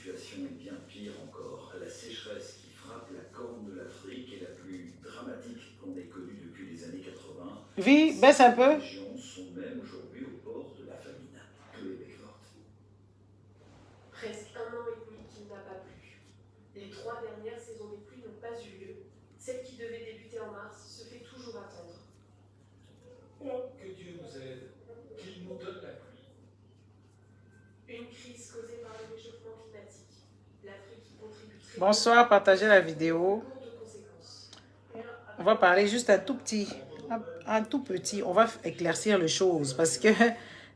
situation est bien pire encore. La sécheresse qui frappe la corne de l'Afrique est la plus dramatique qu'on ait connue depuis les années 80. Oui, baisse un peu. Les régions sont même aujourd'hui au bord de la famine. Presque 1 an et demi qu'il n'a pas plu. Les 3 dernières saisons des pluies n'ont pas eu lieu. Celle qui devait débuter en mars se fait toujours attendre. Oh, que Dieu nous aide, qu'il nous donne la pluie. Une crise causée par le réchauffement climatique. L'Afrique y contribue très Bonsoir, partagez la vidéo. lourd de conséquences. On va parler juste un tout petit, on va éclaircir les choses parce que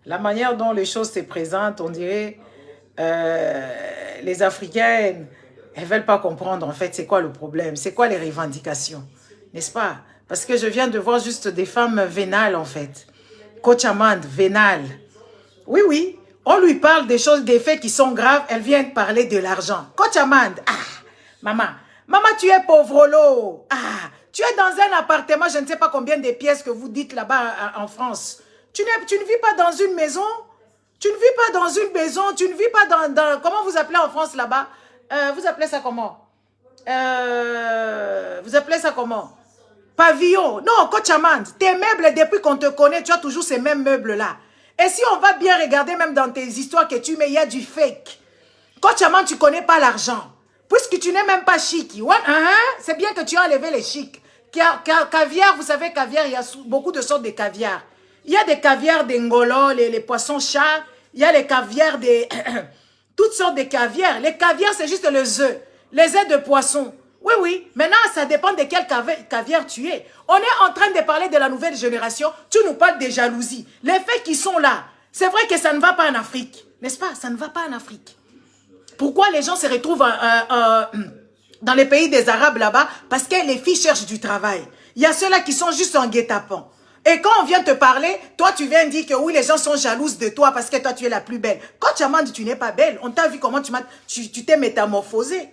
la manière dont les choses se présentent, on dirait les Africaines, elles ne veulent pas comprendre en fait c'est quoi le problème, c'est quoi les revendications, n'est-ce pas? Parce que je viens de voir juste des femmes vénales en fait. Coach Amande, vénale. Oui, oui, on lui parle des choses, des faits qui sont graves, elle vient parler de l'argent. Coach Amande, maman, tu es pauvre, tu es dans un appartement, je ne sais pas combien de pièces que vous dites là-bas en France. Tu ne vis pas dans une maison. Tu ne vis pas dans une maison. Tu ne vis pas dans comment vous appelez en France là-bas? Vous appelez ça comment? Vous appelez ça comment? Pavillon. Non, Coach Amande, tes meubles, depuis qu'on te connaît, tu as toujours ces mêmes meubles-là. Et si on va bien regarder même dans tes histoires que tu mets, il y a du fake. Coach Amande, tu ne connais pas l'argent. Puisque tu n'es même pas chic. C'est bien que tu as enlevé les chics. Caviar, vous savez, caviar, il y a beaucoup de sortes de caviar. Il y a des caviars d'Engolo, les poissons chats. Il y a les caviars de... toutes sortes de caviars. Les caviars, c'est juste les œufs de poisson. Oui, oui. Maintenant, ça dépend de quel caviar tu es. On est en train de parler de la nouvelle génération. Tu nous parles de jalousie. Les faits qui sont là, c'est vrai que ça ne va pas en Afrique. N'est-ce pas? Ça ne va pas en Afrique. Pourquoi les gens se retrouvent dans les pays des Arabes là-bas? Parce que les filles cherchent du travail. Il y a ceux-là qui sont juste en guet-apens. Et quand on vient te parler, toi tu viens dire que oui, les gens sont jalouses de toi parce que toi tu es la plus belle. Coach Amande, tu n'es pas belle. On t'a vu comment tu t'es métamorphosée.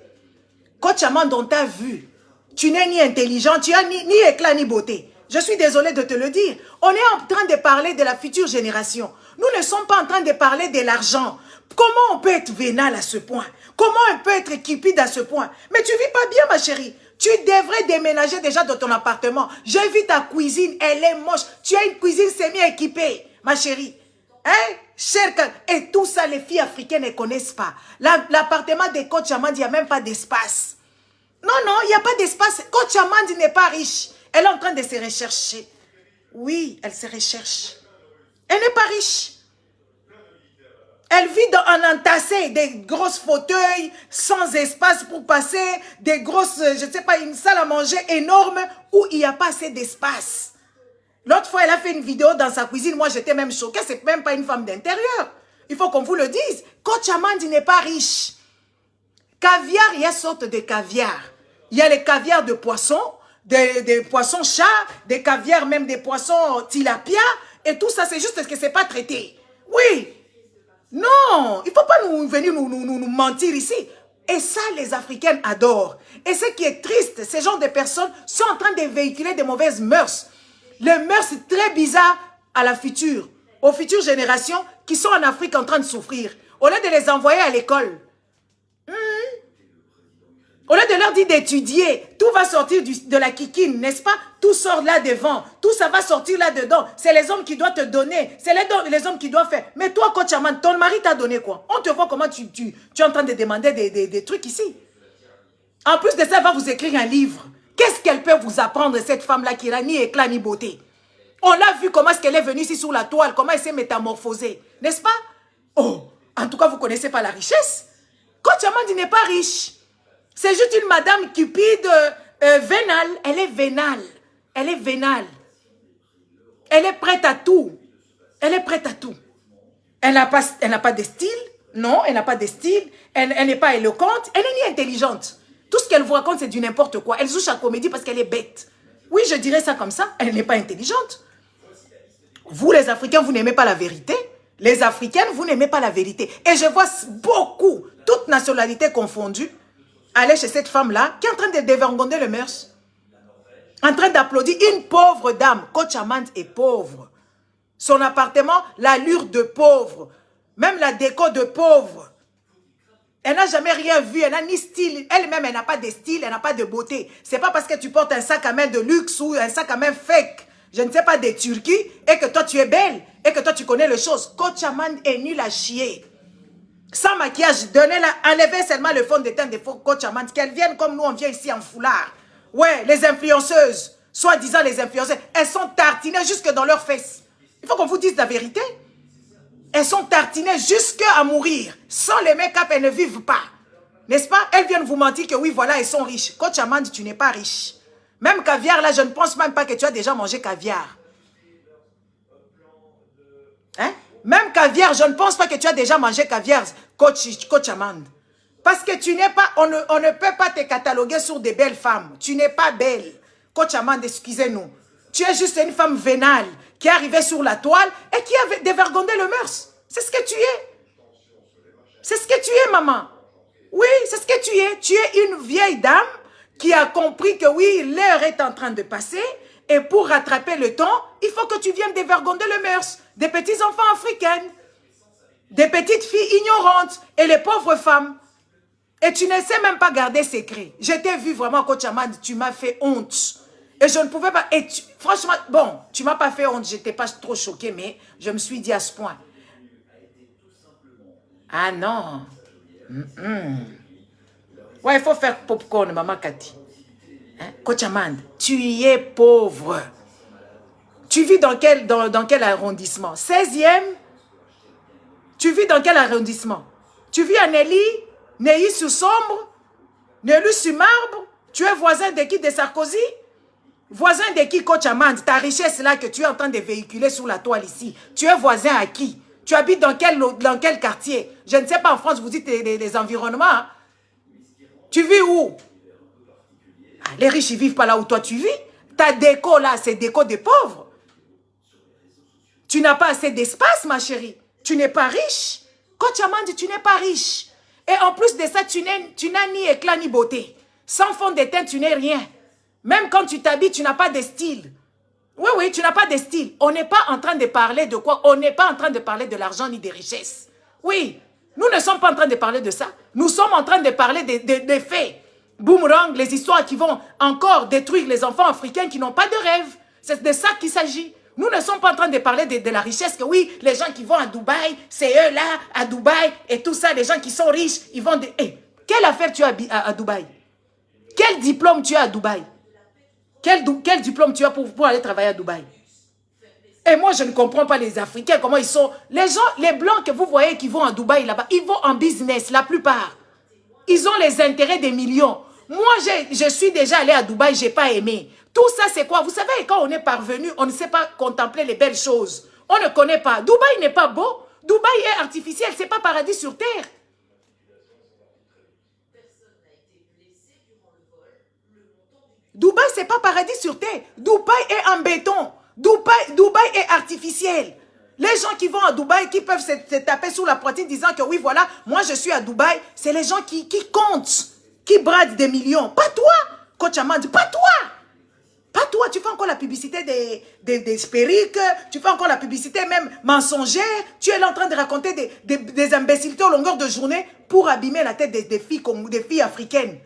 Coach Amande, on t'a vu. Tu n'es ni intelligent, tu as ni éclat ni beauté. Je suis désolée de te le dire. On est en train de parler de la future génération. Nous ne sommes pas en train de parler de l'argent. Comment on peut être vénal à ce point? Comment on peut être cupide à ce point? Mais tu vis pas bien, ma chérie. Tu devrais déménager déjà dans ton appartement. J'ai vu ta cuisine, elle est moche. Tu as une cuisine semi-équipée, ma chérie. Hein? Et tout ça, les filles africaines ne connaissent pas. L'appartement de Coach Amande, il n'y a même pas d'espace. Non, il n'y a pas d'espace. Coach Amande n'est pas riche. Elle est en train de se rechercher. Oui, elle se recherche. Elle n'est pas riche. Elle vit en entassé, des grosses fauteuils, sans espace pour passer, des grosses, je ne sais pas, une salle à manger énorme où il n'y a pas assez d'espace. L'autre fois, elle a fait une vidéo dans sa cuisine. Moi, j'étais même choquée. C'est même pas une femme d'intérieur. Il faut qu'on vous le dise. Coach Amande n'est pas riche. Caviar, il y a sortes de caviar. Il y a les caviars de poissons, des poissons chats, des caviars même des poissons tilapia. Et tout ça, c'est juste parce que ce n'est pas traité. Oui. Non, il ne faut pas venir nous mentir ici. Et ça, les Africaines adorent. Et ce qui est triste, ces genres de personnes sont en train de véhiculer des mauvaises mœurs. Les mœurs très bizarres aux futures générations qui sont en Afrique en train de souffrir. Au lieu de les envoyer à l'école, au lieu de leur dire d'étudier, tout va sortir de la kikine, n'est-ce pas? Tout sort là devant, tout ça va sortir là dedans. C'est les hommes qui doivent te donner, c'est les hommes qui doivent faire. Mais toi, Coach Amande, ton mari t'a donné quoi? On te voit comment tu es en train de demander des trucs ici. En plus de ça, elle va vous écrire un livre. Qu'est-ce qu'elle peut vous apprendre, cette femme-là qui n'a ni éclat ni beauté? On l'a vu comment est-ce qu'elle est venue ici sous la toile, comment elle s'est métamorphosée, n'est-ce pas? Oh, en tout cas, vous ne connaissez pas la richesse. Coach Amande n'est pas riche. C'est juste une madame cupide, vénale. Elle est vénale. Elle est vénale. Elle est prête à tout. Elle est prête à tout. Elle n'a pas de style. Non, elle n'a pas de style. Elle n'est pas éloquente. Elle n'est ni intelligente. Tout ce qu'elle vous raconte, c'est du n'importe quoi. Elle joue sa comédie parce qu'elle est bête. Oui, je dirais ça comme ça. Elle n'est pas intelligente. Vous, les Africains, vous n'aimez pas la vérité. Les Africaines, vous n'aimez pas la vérité. Et je vois beaucoup, toutes nationalités confondues, aller chez cette femme-là qui est en train de dévergonder le mœurs. En train d'applaudir une pauvre dame. Coach Amande est pauvre. Son appartement, l'allure de pauvre. Même la déco de pauvre. Elle n'a jamais rien vu, elle n'a ni style. Elle-même, elle n'a pas de style, elle n'a pas de beauté. C'est pas parce que tu portes un sac à main de luxe ou un sac à main fake, je ne sais pas, des Turquie, et que toi tu es belle, et que toi tu connais les choses. Coach Amand est nul à chier. Sans maquillage, donnez-la, enlevez seulement le fond de teint de Coach Amand, qu'elles viennent comme nous, on vient ici en foulard. Ouais, les influenceuses, soi-disant les influenceuses, elles sont tartinées jusque dans leurs fesses. Il faut qu'on vous dise la vérité. Elles sont tartinées jusqu'à mourir. Sans les make-up, elles ne vivent pas. N'est-ce pas? Elles viennent vous mentir que oui, voilà, elles sont riches. Coach Amand, tu n'es pas riche. Même caviar, là, je ne pense même pas que tu as déjà mangé caviar. Hein? Même caviar, je ne pense pas que tu as déjà mangé caviar, Coach Amand. Parce que tu n'es pas, on ne peut pas te cataloguer sur des belles femmes. Tu n'es pas belle. Coach Amand, excusez-nous. Tu es juste une femme vénale qui est arrivée sur la toile et qui a dévergondé le mœurs. C'est ce que tu es. C'est ce que tu es, maman. Oui, c'est ce que tu es. Tu es une vieille dame qui a compris que oui, l'heure est en train de passer et pour rattraper le temps, il faut que tu viennes dévergonder le mœurs des petits enfants africaines, des petites filles ignorantes et les pauvres femmes. Et tu ne sais même pas garder secret. Je t'ai vu vraiment, Coach Amand, tu m'as fait honte. Et je ne pouvais pas... Et franchement, bon, tu ne m'as pas fait honte, je n'étais pas trop choquée, mais je me suis dit à ce point. Ah non. Ouais, il faut faire popcorn, maman Cathy. Hein? Coach Amand, tu es pauvre. Tu vis dans quel arrondissement? 16e? Tu vis dans quel arrondissement? Tu vis à Neuilly-sur-Sombre? Neuilly-sur-Marbre? Tu es voisin de qui? De Sarkozy? Voisin de qui, Coach Amand? Ta richesse là que tu es en train de véhiculer sur la toile ici. Tu es voisin à qui? Tu habites dans quel quartier? Je ne sais pas, en France, vous dites les environnements. Hein? Tu vis où? Ah, les riches, ils ne vivent pas là où toi tu vis. Ta déco là, c'est déco des pauvres. Tu n'as pas assez d'espace, ma chérie. Tu n'es pas riche. Coach Amand, tu n'es pas riche. Et en plus de ça, tu n'as ni éclat ni beauté. Sans fond de teint, tu n'es rien. Même quand tu t'habilles, tu n'as pas de style. Oui, oui, tu n'as pas de style. On n'est pas en train de parler de quoi? On n'est pas en train de parler de l'argent ni des richesses. Oui, nous ne sommes pas en train de parler de ça. Nous sommes en train de parler des faits. Boomerang, les histoires qui vont encore détruire les enfants africains qui n'ont pas de rêve. C'est de ça qu'il s'agit. Nous ne sommes pas en train de parler de la richesse, que oui, les gens qui vont à Dubaï, c'est eux là, à Dubaï, et tout ça, les gens qui sont riches, ils vont... Hey, quelle affaire tu as à Dubaï? Quel diplôme tu as à Dubaï? Quel diplôme tu as pour aller travailler à Dubaï? Et moi, je ne comprends pas les Africains, comment ils sont... Les gens, les Blancs que vous voyez qui vont à Dubaï là-bas, ils vont en business, la plupart. Ils ont les intérêts des millions. Moi, je suis déjà allé à Dubaï, je n'ai pas aimé. Tout ça, c'est quoi? Vous savez, quand on est parvenu, on ne sait pas contempler les belles choses. On ne connaît pas. Dubaï n'est pas beau. Dubaï est artificiel. Ce n'est pas paradis sur terre. Dubaï, ce n'est pas paradis sur terre. Dubaï est en béton. Dubaï est artificiel. Les gens qui vont à Dubaï, qui peuvent se taper sur la poitrine disant que oui, voilà, moi je suis à Dubaï, c'est les gens qui comptent, qui bradent des millions. Pas toi, Coach Amand, pas toi. Pas toi, tu fais encore la publicité des perruques, tu fais encore la publicité même mensongère, tu es là en train de raconter des imbécilités au longueur de journée pour abîmer la tête des filles africaines.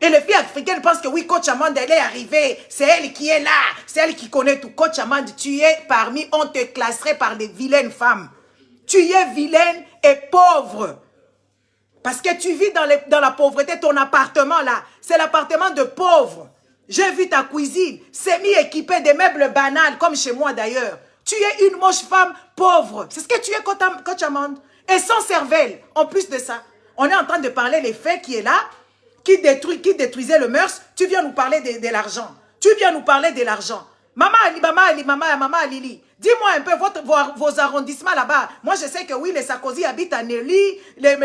Et les filles africaines pensent que oui, Coach Amand, elle est arrivée, c'est elle qui est là, c'est elle qui connaît tout. Coach Amand, tu es parmi, on te classerait par des vilaines femmes. Tu es vilaine et pauvre. Parce que tu vis dans la pauvreté, ton appartement là, c'est l'appartement de pauvres. J'ai vu ta cuisine, semi-équipée de meubles banals, comme chez moi d'ailleurs. Tu es une moche femme pauvre. C'est ce que tu es, Coach Amand. Et sans cervelle, en plus de ça. On est en train de parler les faits qui est là, qui détruisait le mœurs. Tu viens nous parler de l'argent. Tu viens nous parler de l'argent. Maman Alili, dis-moi un peu vos arrondissements là-bas. Moi, je sais que oui, les Sarkozy habitent à Neuilly, les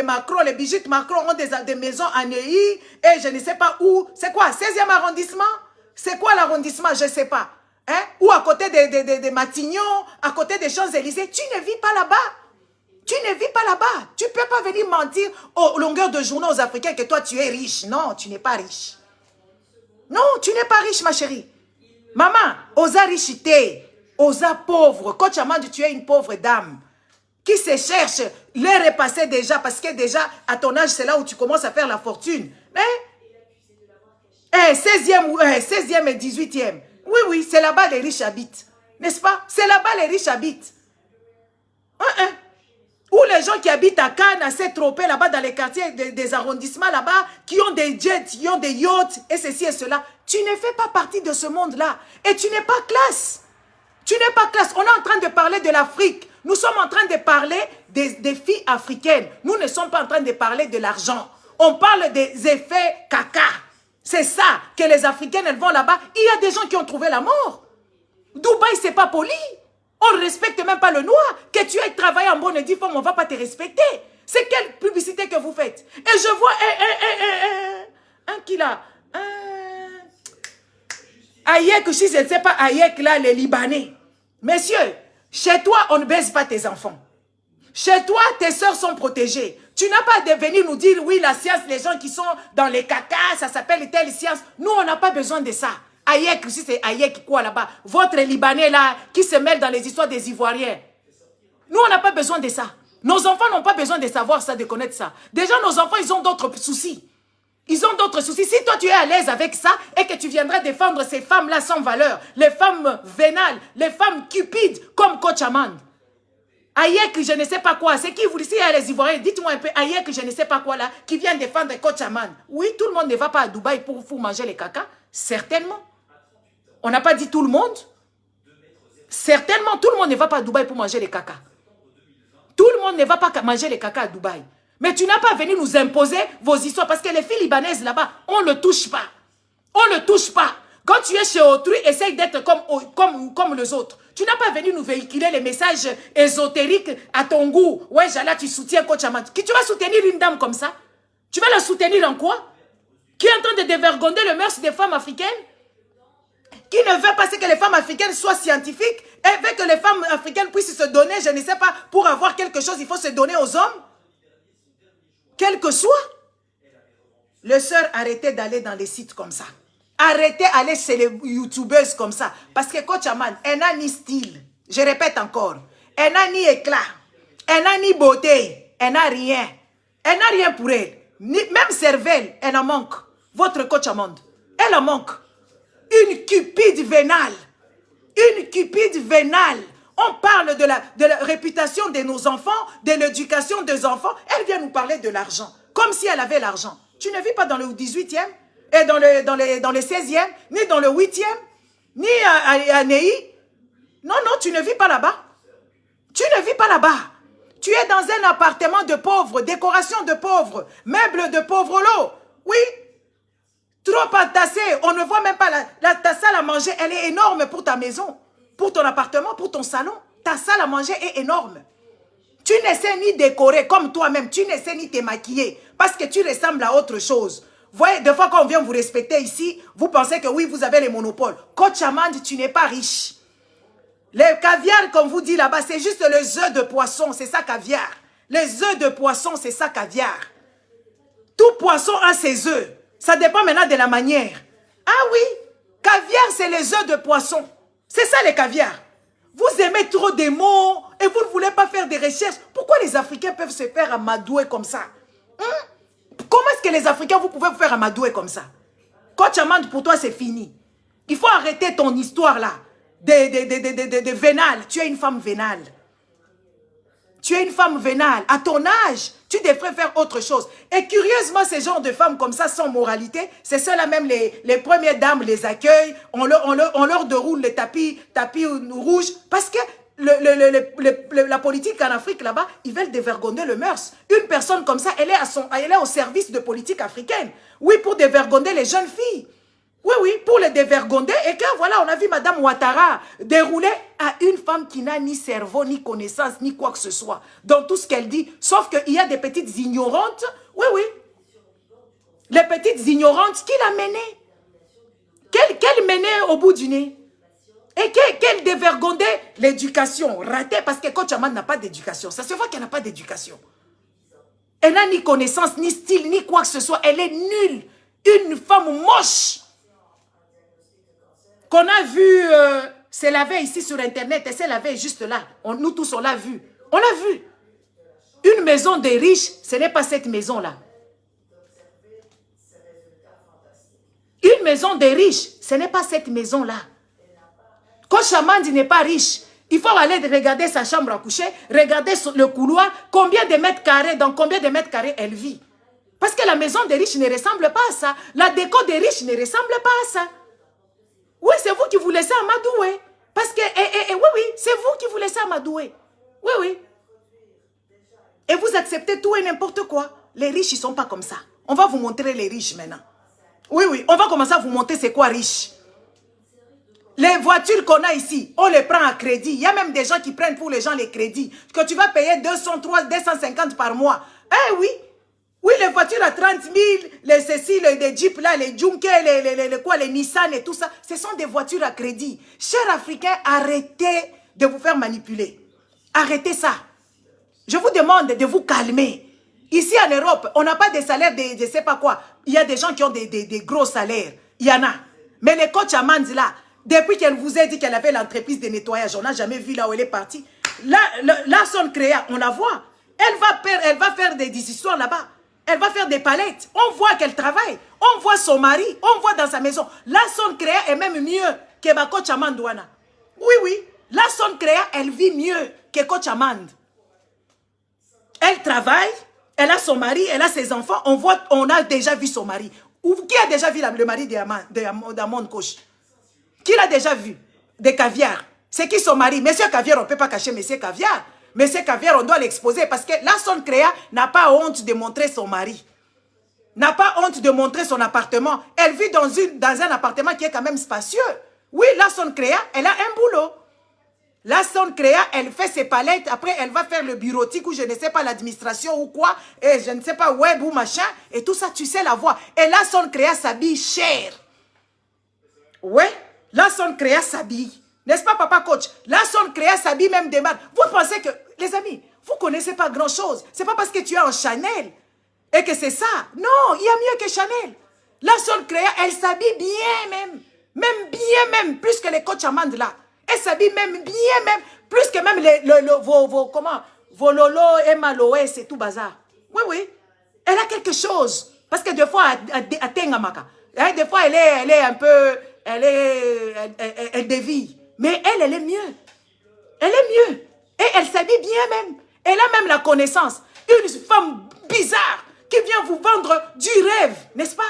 Macron, les Brigitte Macron ont des maisons à Neuilly, et je ne sais pas où. C'est quoi, 16e arrondissement? C'est quoi l'arrondissement? Je ne sais pas. Hein? Ou à côté de Matignon, à côté des Champs-Élysées. Tu ne vis pas là-bas. Tu ne vis pas là-bas. Tu ne peux pas venir mentir aux longueurs de journée aux Africains que toi, tu es riche. Non, tu n'es pas riche. Non, tu n'es pas riche, ma chérie. Maman, osa richité, osa pauvre. Coach Amand, tu es une pauvre dame. qui se cherchent. L'heure est passée déjà, parce que déjà, à ton âge, c'est là où tu commences à faire la fortune. Mais, 16e et 18e. Oui, oui, c'est là-bas les riches habitent. N'est-ce pas? C'est là-bas les riches habitent. Ou les gens qui habitent à Cannes, à Saint-Tropez, là-bas dans les quartiers des arrondissements, là-bas, qui ont des jets, qui ont des yachts, et ceci et cela. Tu ne fais pas partie de ce monde-là. Et tu n'es pas classe. Tu n'es pas classe. On est en train de parler de l'Afrique. Nous sommes en train de parler des filles africaines. Nous ne sommes pas en train de parler de l'argent. On parle des effets caca. C'est ça que les Africaines, elles vont là-bas. Il y a des gens qui ont trouvé la mort. Dubaï, c'est pas poli. On ne respecte même pas le noir. Que tu ailles travailler en bonne et due forme, on ne va pas te respecter. C'est quelle publicité que vous faites? Et je vois un qui là. Hayek, si je ne sais pas Hayek, là, les Libanais. Messieurs, chez toi, on ne baise pas tes enfants. Chez toi, tes soeurs sont protégées. Tu n'as pas de venir nous dire, oui, la science, les gens qui sont dans les cacas, ça s'appelle telle science. Nous, on n'a pas besoin de ça. Hayek, si c'est Hayek quoi là-bas, votre Libanais là, qui se mêle dans les histoires des Ivoiriens. Nous, on n'a pas besoin de ça. Nos enfants n'ont pas besoin de savoir ça, de connaître ça. Déjà, nos enfants, ils ont d'autres soucis. Ils ont d'autres soucis. Si toi, tu es à l'aise avec ça et que tu viendras défendre ces femmes-là sans valeur, les femmes vénales, les femmes cupides, comme Coach Amand. Hayek, je ne sais pas quoi. C'est qui vous dites, les Ivoiriens, dites-moi un peu, Hayek, je ne sais pas quoi là, qui vient défendre Coach Amand. Oui, tout le monde ne va pas à Dubaï pour manger les caca. Certainement. On n'a pas dit tout le monde. Certainement, tout le monde ne va pas à Dubaï pour manger les caca. Tout le monde ne va pas manger les caca à Dubaï. Mais tu n'as pas venu nous imposer vos histoires. Parce que les filles libanaises là-bas, on ne le touche pas. On ne le touche pas. Quand tu es chez autrui, essaye d'être comme les autres. Tu n'as pas venu nous véhiculer les messages ésotériques à ton goût. Ouais, Jala, tu soutiens Coach Amand. Qui tu vas soutenir une dame comme ça? Tu vas la soutenir en quoi? Qui est en train de dévergonder le mœurs des femmes africaines? Qui ne veut pas que les femmes africaines soient scientifiques et veut que les femmes africaines puissent se donner, je ne sais pas, pour avoir quelque chose, il faut se donner aux hommes. Quel que soit. Les sœurs, arrêtez d'aller dans les sites comme ça. Arrêtez d'aller chez les youtubeuses comme ça. Parce que Coach Amand, elle n'a ni style. Je répète encore. Elle n'a ni éclat. Elle n'a ni beauté. Elle n'a rien. Elle n'a rien pour elle. Même cervelle, elle en manque. Votre Coach Amand, elle en manque. Une cupide vénale. Une cupide vénale. On parle de la réputation de nos enfants, de l'éducation des enfants. Elle vient nous parler de l'argent. Comme si elle avait l'argent. Tu ne vis pas dans le 18e, et dans le 16e, ni dans le 8e, ni à Ney. Non, non, tu ne vis pas là-bas. Tu ne vis pas là-bas. Tu es dans un appartement de pauvres, décoration de pauvres, meubles de pauvres lots. Oui. Trop entassé, on ne voit même pas ta salle à manger, elle est énorme pour ta maison, pour ton appartement, pour ton salon. Ta salle à manger est énorme. Tu ne sais ni décorer comme toi-même, tu ne sais ni te maquiller parce que tu ressembles à autre chose. Vous voyez, des fois quand on vient vous respecter ici, vous pensez que oui, vous avez les monopoles. Coach Amand, tu n'es pas riche. Les caviar, comme vous dit là-bas, c'est juste les œufs de poisson, c'est ça caviar. Les œufs de poisson, c'est ça caviar. Tout poisson a ses œufs. Ça dépend maintenant de la manière. Ah oui, caviar, c'est les œufs de poisson. C'est ça les caviars. Vous aimez trop des mots et vous ne voulez pas faire des recherches. Pourquoi les Africains peuvent se faire amadouer comme ça? Comment est-ce que les Africains, vous pouvez vous faire amadouer comme ça? Coach Amand, pour toi, c'est fini. Il faut arrêter ton histoire là. De vénale. Tu es une femme vénale. Tu es une femme vénale. À ton âge, tu devrais faire autre chose. Et curieusement, ces genres de femmes comme ça, sans moralité, c'est ceux-là même, les premières dames les accueillent, on leur déroule les tapis rouges. Parce que la politique en Afrique, là-bas, ils veulent dévergonder le mœurs. Une personne comme ça, elle est au service de politique africaine. Oui, pour dévergonder les jeunes filles. Oui, oui, pour les dévergonder. Et que voilà, on a vu Madame Ouattara dérouler à une femme qui n'a ni cerveau, ni connaissance, ni quoi que ce soit. Dans tout ce qu'elle dit. Sauf qu'il y a des petites ignorantes. Oui, oui. Les petites ignorantes qui la menaient. Qu'elle menait au bout du nez. Et qu'elle dévergondait l'éducation ratée. Parce que Coach Amand n'a pas d'éducation. Ça se voit qu'elle n'a pas d'éducation. Elle n'a ni connaissance, ni style, ni quoi que ce soit. Elle est nulle. Une femme moche. Qu'on a vu se laver ici sur Internet, et se laver juste là. Nous tous, on l'a vu. On l'a vu. Une maison des riches, ce n'est pas cette maison-là. Une maison des riches, ce n'est pas cette maison-là. Coach Amandi n'est pas riche. Il faut aller regarder sa chambre à coucher, regarder le couloir, combien de mètres carrés, dans combien de mètres carrés elle vit. Parce que la maison des riches ne ressemble pas à ça. La déco des riches ne ressemble pas à ça. Oui, c'est vous qui vous laissez amadouer. Parce que, oui, c'est vous qui vous laissez amadouer. Oui, oui. Et vous acceptez tout et n'importe quoi. Les riches, ils ne sont pas comme ça. On va vous montrer les riches maintenant. Oui, oui, on va commencer à vous montrer c'est quoi riche. Les voitures qu'on a ici, on les prend à crédit. Il y a même des gens qui prennent pour les gens les crédits. Que tu vas payer 200, 300, 250 par mois. Eh oui. Oui, les voitures à 30 000, les ceci, les Jeeps là, les Junker, les Nissan et tout ça. Ce sont des voitures à crédit. Chers Africains, arrêtez de vous faire manipuler. Arrêtez ça. Je vous demande de vous calmer. Ici en Europe, on n'a pas des salaires de je ne sais pas quoi. Il y a des gens qui ont des gros salaires. Il y en a. Mais les coachs Amandi là, depuis qu'elle vous a dit qu'elle avait l'entreprise de nettoyage, on n'a jamais vu là où elle est partie. Là, son créa, on la voit. Elle va faire des histoires là-bas. Elle va faire des palettes. On voit qu'elle travaille. On voit son mari. On voit dans sa maison. Là, son créa est même mieux que ma coach Amandouana. Oui, oui. Là, son créa, elle vit mieux que coach Amand. Elle travaille. Elle a son mari. Elle a ses enfants. On a déjà vu son mari. Qui a déjà vu le mari d'Amand Coach? Qui l'a déjà vu? Des caviar. C'est qui son mari? Monsieur Caviar, on ne peut pas cacher Monsieur Caviar. Monsieur Caviar, on doit l'exposer parce que là, son créa n'a pas honte de montrer son mari. N'a pas honte de montrer son appartement. Elle vit dans un appartement qui est quand même spacieux. Oui, là, son créa, elle a un boulot. Là, son créa, elle fait ses palettes. Après, elle va faire le bureautique ou je ne sais pas, l'administration ou quoi. Et je ne sais pas, web ou machin. Et tout ça, tu sais la voix. Et là, son créa s'habille cher. Ouais, là, son créa s'habille. N'est-ce pas, papa coach? Là, son créa s'habille même des marques. Vous pensez que, les amis, vous ne connaissez pas grand-chose. Ce n'est pas parce que tu es en Chanel et que c'est ça. Non, il y a mieux que Chanel. Là, son créa, elle s'habille bien même. Même bien même, plus que les coachs Amand là. Elle s'habille même bien même, plus que même vos lolo et maloès et tout bazar. Oui, oui. Elle a quelque chose. Parce que des fois, elle tengamaka. Des fois, elle est un peu, elle dévie. Mais elle est mieux. Elle est mieux. Et elle s'habille bien même. Elle a même la connaissance. Une femme bizarre qui vient vous vendre du rêve. N'est-ce pas?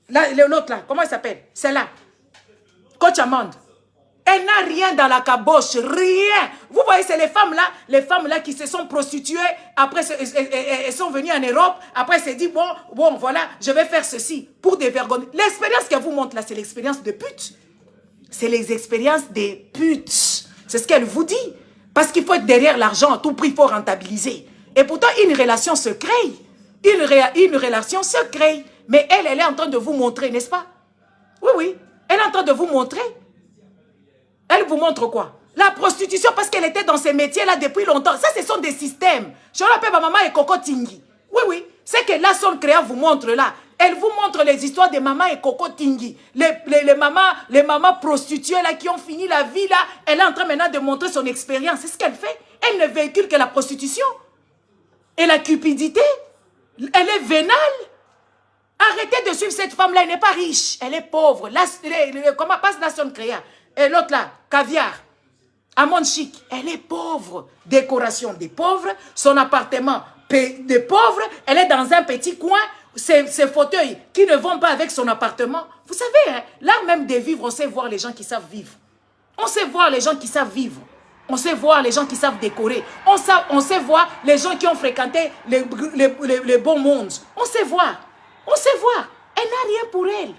L'autre là, comment elle s'appelle? Celle-là. Coach Amand. Elle n'a rien dans la caboche. Rien. Vous voyez, c'est les femmes là qui se sont prostituées. Après, elles sont venues en Europe. Après, elles se disent, bon, voilà, je vais faire ceci. Pour des vergognes. L'expérience qu'elle vous montre là, c'est l'expérience de pute. C'est les expériences des putes. C'est ce qu'elle vous dit. Parce qu'il faut être derrière l'argent à tout prix, il faut rentabiliser. Et pourtant, une relation se crée. Une relation se crée. Mais elle est en train de vous montrer, n'est-ce pas? Oui, oui. Elle est en train de vous montrer. Elle vous montre quoi? La prostitution, parce qu'elle était dans ces métiers-là depuis longtemps. Ça, ce sont des systèmes. Je rappelle ma maman et Coco Tingui. Oui, oui. C'est que là, son créa vous montre là. Elle vous montre les histoires de maman et Coco Tingui. Les mamans prostituées là qui ont fini la vie là. Elle est en train maintenant de montrer son expérience. C'est ce qu'elle fait. Elle ne véhicule que la prostitution. Et la cupidité. Elle est vénale. Arrêtez de suivre cette femme-là. Elle n'est pas riche. Elle est pauvre. Comment passe la son créa? Et l'autre là, caviar. Amand chic. Elle est pauvre. Décoration des pauvres. Son appartement des pauvres. Elle est dans un petit coin. Ces fauteuils qui ne vont pas avec son appartement. Vous savez, hein, l'art même de vivre, on sait voir les gens qui savent vivre. On sait voir les gens qui savent vivre. On sait voir les gens qui savent décorer. On sait voir les gens qui ont fréquenté les bons mondes. On sait voir. On sait voir. Elle n'a rien pour elle.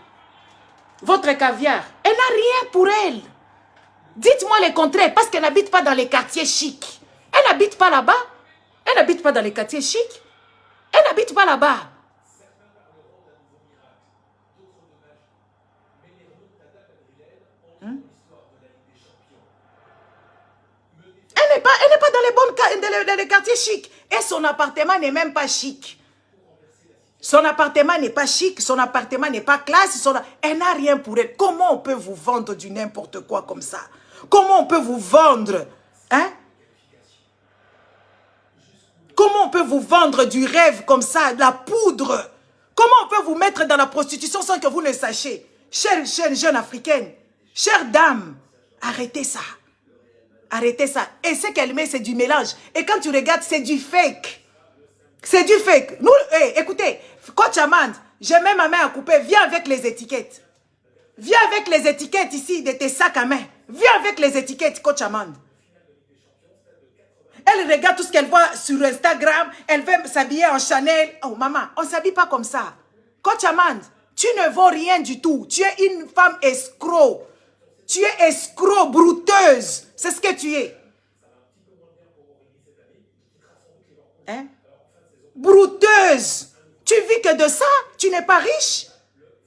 Votre caviar, elle n'a rien pour elle. Dites-moi le contraire, parce qu'elle n'habite pas dans les quartiers chics. Elle n'habite pas là-bas. Elle n'habite pas dans les quartiers chics. Elle n'habite pas là-bas. Elle n'est pas dans les quartiers chics. Et son appartement n'est même pas chic. Son appartement n'est pas chic, son appartement n'est pas classe, elle n'a rien pour elle. Comment on peut vous vendre du n'importe quoi comme ça? Comment on peut vous vendre? Hein? Comment on peut vous vendre du rêve comme ça, de la poudre? Comment on peut vous mettre dans la prostitution sans que vous ne sachiez? Chère jeune africaine, chère dame, arrêtez ça. Arrêtez ça. Et ce qu'elle met, c'est du mélange. Et quand tu regardes, c'est du fake. C'est du fake. Nous, écoutez, Coach Amand, j'ai même ma main à couper. Viens avec les étiquettes. Viens avec les étiquettes ici de tes sacs à main. Viens avec les étiquettes, Coach Amand. Elle regarde tout ce qu'elle voit sur Instagram. Elle veut s'habiller en Chanel. Oh, maman, on ne s'habille pas comme ça. Coach Amand, tu ne vaux rien du tout. Tu es une femme escroc. Tu es escroc, brouteuse. C'est ce que tu es. Hein? Brouteuse. Tu vis que de ça. Tu n'es pas riche.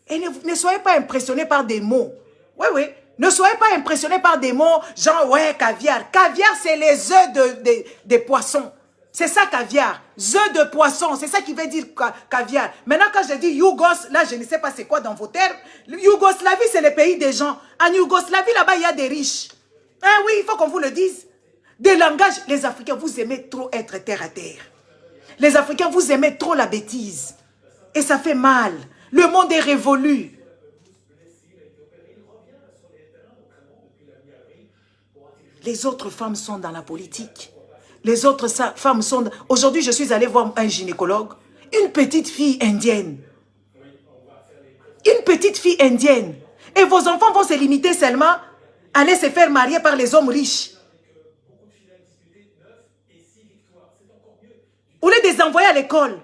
Et ne soyez pas impressionnés par des mots. Oui, oui. Ne soyez pas impressionnés par des mots genre, ouais, caviar. Caviar, c'est les œufs des poissons. C'est ça, caviar. Œufs de poisson, c'est ça qui veut dire caviar. Maintenant, quand je dis Yougos, là, je ne sais pas c'est quoi dans vos termes. Yougoslavie, c'est le pays des gens. En Yougoslavie, là-bas, il y a des riches. Hein, oui, il faut qu'on vous le dise. Des langages, les Africains, vous aimez trop être terre à terre. Les Africains, vous aimez trop la bêtise. Et ça fait mal. Le monde est révolu. Les autres femmes sont dans la politique. Les autres femmes sont... Aujourd'hui, je suis allée voir un gynécologue. Une petite fille indienne. Une petite fille indienne. Et vos enfants vont se limiter seulement à aller se faire marier par les hommes riches. Au lieu de les envoyer à l'école,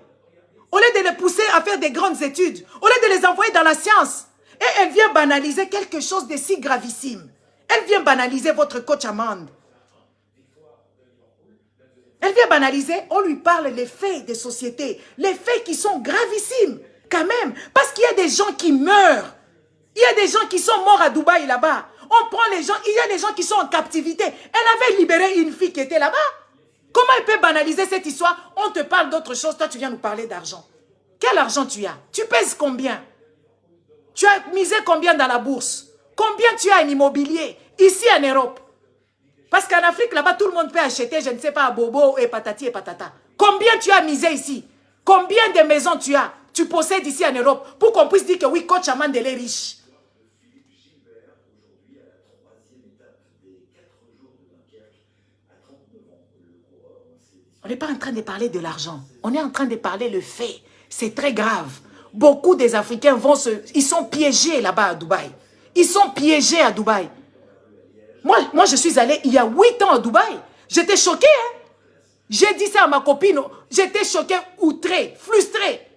au lieu de les pousser à faire des grandes études, au lieu de les envoyer dans la science, et elle vient banaliser quelque chose de si gravissime. Elle vient banaliser votre coach Amand. Elle vient banaliser, on lui parle les faits des sociétés, les faits qui sont gravissimes, quand même, parce qu'il y a des gens qui meurent. Il y a des gens qui sont morts à Dubaï là-bas. On prend les gens, il y a des gens qui sont en captivité. Elle avait libéré une fille qui était là-bas. Comment elle peut banaliser cette histoire? On te parle d'autre chose, toi tu viens nous parler d'argent. Quel argent tu as? Tu pèses combien? Tu as misé combien dans la bourse? Combien tu as en immobilier ici en Europe? Parce qu'en Afrique, là-bas, tout le monde peut acheter, je ne sais pas, à Bobo et patati et patata. Combien tu as misé ici? Combien de maisons tu as? Tu possèdes ici en Europe pour qu'on puisse dire que oui, coach Amand, elle est riche. On n'est pas en train de parler de l'argent. On est en train de parler le fait. C'est très grave. Beaucoup des Africains ils sont piégés là-bas à Dubaï. Ils sont piégés à Dubaï. Moi, je suis allée il y a 8 ans à Dubaï. J'étais choquée. Hein? J'ai dit ça à ma copine. J'étais choquée, outrée, frustrée.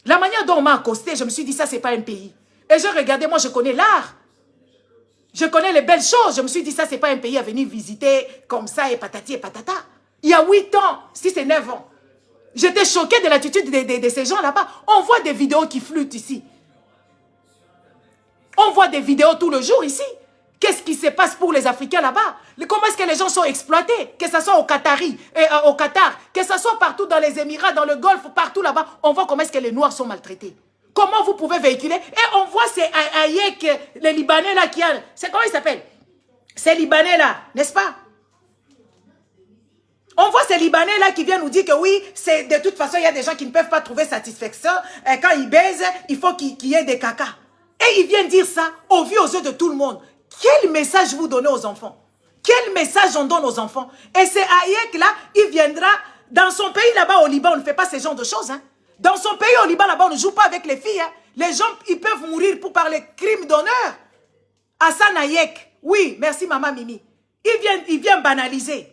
La manière dont on m'a accosté, je me suis dit, ça, c'est pas un pays. Et je regardais, moi, je connais l'art. Je connais les belles choses. Je me suis dit, ça, c'est pas un pays à venir visiter comme ça et patati et patata. Il y a 8 ans, si c'est 9 ans. J'étais choquée de l'attitude de ces gens là-bas. On voit des vidéos qui flûtent ici. On voit des vidéos tout le jour ici. Qu'est-ce qui se passe pour les Africains là-bas? Comment est-ce que les gens sont exploités? Que ce soit au Qatar, que ce soit partout dans les Émirats, dans le Golfe, partout là-bas, on voit comment est-ce que les Noirs sont maltraités. Comment vous pouvez véhiculer? Et on voit ces Hayek, les Libanais là qui a... C'est comment ils s'appellent? Ces Libanais là, n'est-ce pas? On voit ces Libanais là qui viennent nous dire que oui, de toute façon, il y a des gens qui ne peuvent pas trouver satisfaction. Quand ils baisent, il faut qu'il y ait des caca. Et ils viennent dire ça aux yeux de tout le monde. Quel message vous donnez aux enfants? Quel message on donne aux enfants? Et c'est Hayek là, il viendra dans son pays là-bas au Liban, on ne fait pas ce genre de choses. Hein. Dans son pays au Liban là-bas, on ne joue pas avec les filles. Hein. Les gens, ils peuvent mourir pour parler crime d'honneur. Hassan Hayek, oui, merci maman Mimi. Il vient banaliser.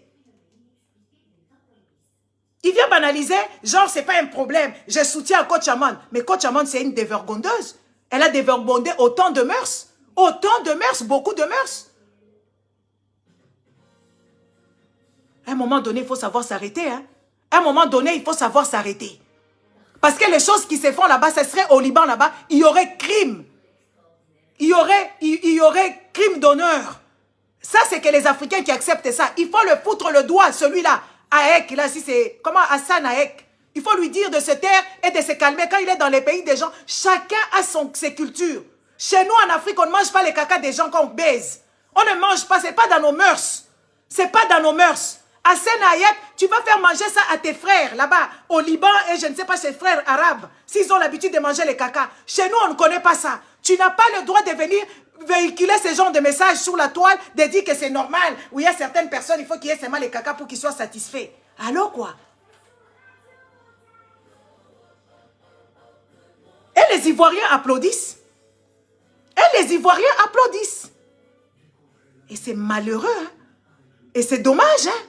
Il vient banaliser, genre c'est pas un problème. Je soutiens Coach Amand. Mais Coach Amand, c'est une dévergondeuse. Elle a dévergondé autant de mœurs. Autant de mœurs, beaucoup de mœurs. À un moment donné, il faut savoir s'arrêter. Hein? À un moment donné, il faut savoir s'arrêter. Parce que les choses qui se font là-bas, ce serait au Liban là-bas, il y aurait crime. Il y aurait crime d'honneur. Ça, c'est que les Africains qui acceptent ça. Il faut le foutre le doigt, celui-là. Hayek, là, si c'est... Comment Hassan Hayek? Il faut lui dire de se taire et de se calmer. Quand il est dans les pays des gens, chacun a ses cultures. Chez nous, en Afrique, on ne mange pas les caca des gens qu'on baise. On ne mange pas, c'est pas dans nos mœurs. C'est pas dans nos mœurs. À Sénayet, tu vas faire manger ça à tes frères là-bas, au Liban et je ne sais pas, ses frères arabes, s'ils ont l'habitude de manger les caca. Chez nous, on ne connaît pas ça. Tu n'as pas le droit de venir véhiculer ce genre de messages sur la toile, de dire que c'est normal, où il y a certaines personnes, il faut qu'il y ait seulement les caca pour qu'ils soient satisfaits. Alors quoi? Et les Ivoiriens applaudissent. Et les Ivoiriens applaudissent. Et c'est malheureux, hein? Et c'est dommage, hein?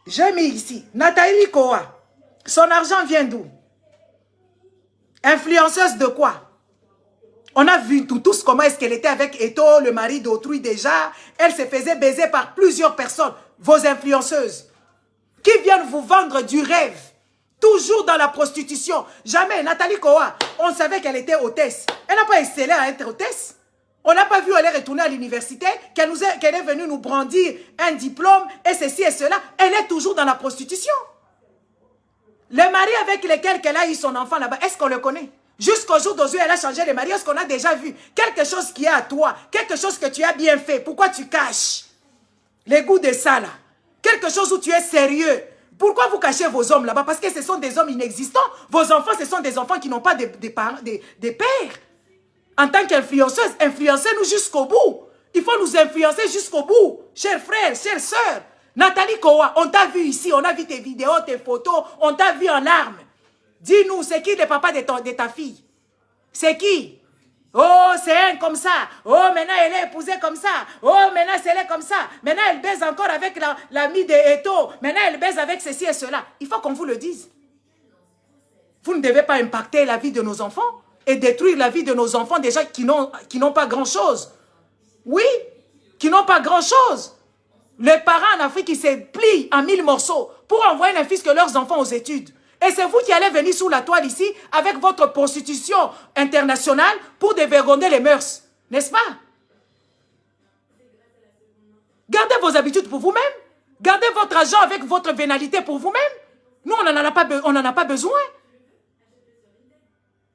J'ai mis ici, Nathalie Koa. Son argent vient d'où? Influenceuse de quoi? On a vu tous comment est-ce qu'elle était avec Eto, le mari d'autrui déjà. Elle se faisait baiser par plusieurs personnes. Vos influenceuses. Qui viennent vous vendre du rêve. Toujours dans la prostitution. Jamais. Nathalie Koa, on savait qu'elle était hôtesse. Elle n'a pas excellé à être hôtesse. On n'a pas vu elle est retournée à l'université, qu'elle est venue nous brandir un diplôme et ceci et cela. Elle est toujours dans la prostitution. Le mari avec lequel elle a eu son enfant là-bas, est-ce qu'on le connaît? Jusqu'au jour d'aujourd'hui, elle a changé de mari. Est-ce qu'on a déjà vu quelque chose qui est à toi? Quelque chose que tu as bien fait. Pourquoi tu caches les goûts de ça là? Quelque chose où tu es sérieux. Pourquoi vous cachez vos hommes là-bas? Parce que ce sont des hommes inexistants. Vos enfants, ce sont des enfants qui n'ont pas de pères. En tant qu'influenceuse, influencez-nous jusqu'au bout. Il faut nous influencer jusqu'au bout. Chers frères, chères sœurs. Nathalie Koa, on t'a vu ici, on a vu tes vidéos, tes photos, on t'a vu en larmes. Dis-nous, c'est qui le papa de ta fille? C'est qui? Oh, c'est un comme ça. Oh, maintenant elle est épousée comme ça. Oh, maintenant elle est comme ça. Maintenant elle baise encore avec l'ami de Eto. Maintenant elle baise avec ceci et cela. Il faut qu'on vous le dise. Vous ne devez pas impacter la vie de nos enfants et détruire la vie de nos enfants déjà qui n'ont pas grand-chose. Oui, qui n'ont pas grand-chose. Les parents en Afrique, ils se plient en 1000 morceaux pour envoyer un fils que leurs enfants aux études. Et c'est vous qui allez venir sous la toile ici avec votre prostitution internationale pour dévergonder les mœurs. N'est-ce pas? Gardez vos habitudes pour vous-même. Gardez votre argent avec votre vénalité pour vous-même. Nous, on n'en a pas besoin.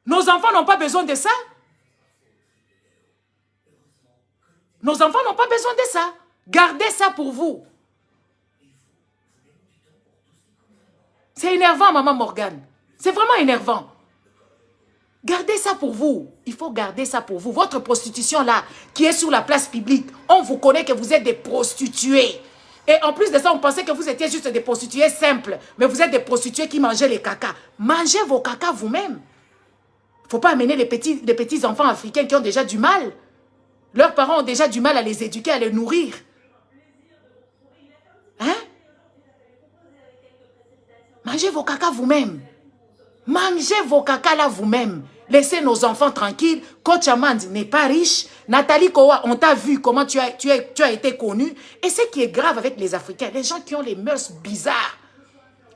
Nos enfants n'ont pas besoin de ça. Nos enfants n'ont pas besoin de ça. Gardez ça pour vous. C'est énervant, maman Morgane. C'est vraiment énervant. Gardez ça pour vous. Il faut garder ça pour vous. Votre prostitution là, qui est sur la place publique, on vous connaît que vous êtes des prostituées. Et en plus de ça, on pensait que vous étiez juste des prostituées simples. Mais vous êtes des prostituées qui mangeaient les caca. Mangez vos caca vous-même. Il ne faut pas amener les petits enfants africains qui ont déjà du mal. Leurs parents ont déjà du mal à les éduquer, à les nourrir. Hein? Mangez vos caca vous-même. Mangez vos caca là vous-même. Laissez nos enfants tranquilles. Coach Amand n'est pas riche. Nathalie Koa, on t'a vu comment tu as été connue. Et ce qui est grave avec les Africains, les gens qui ont les mœurs bizarres,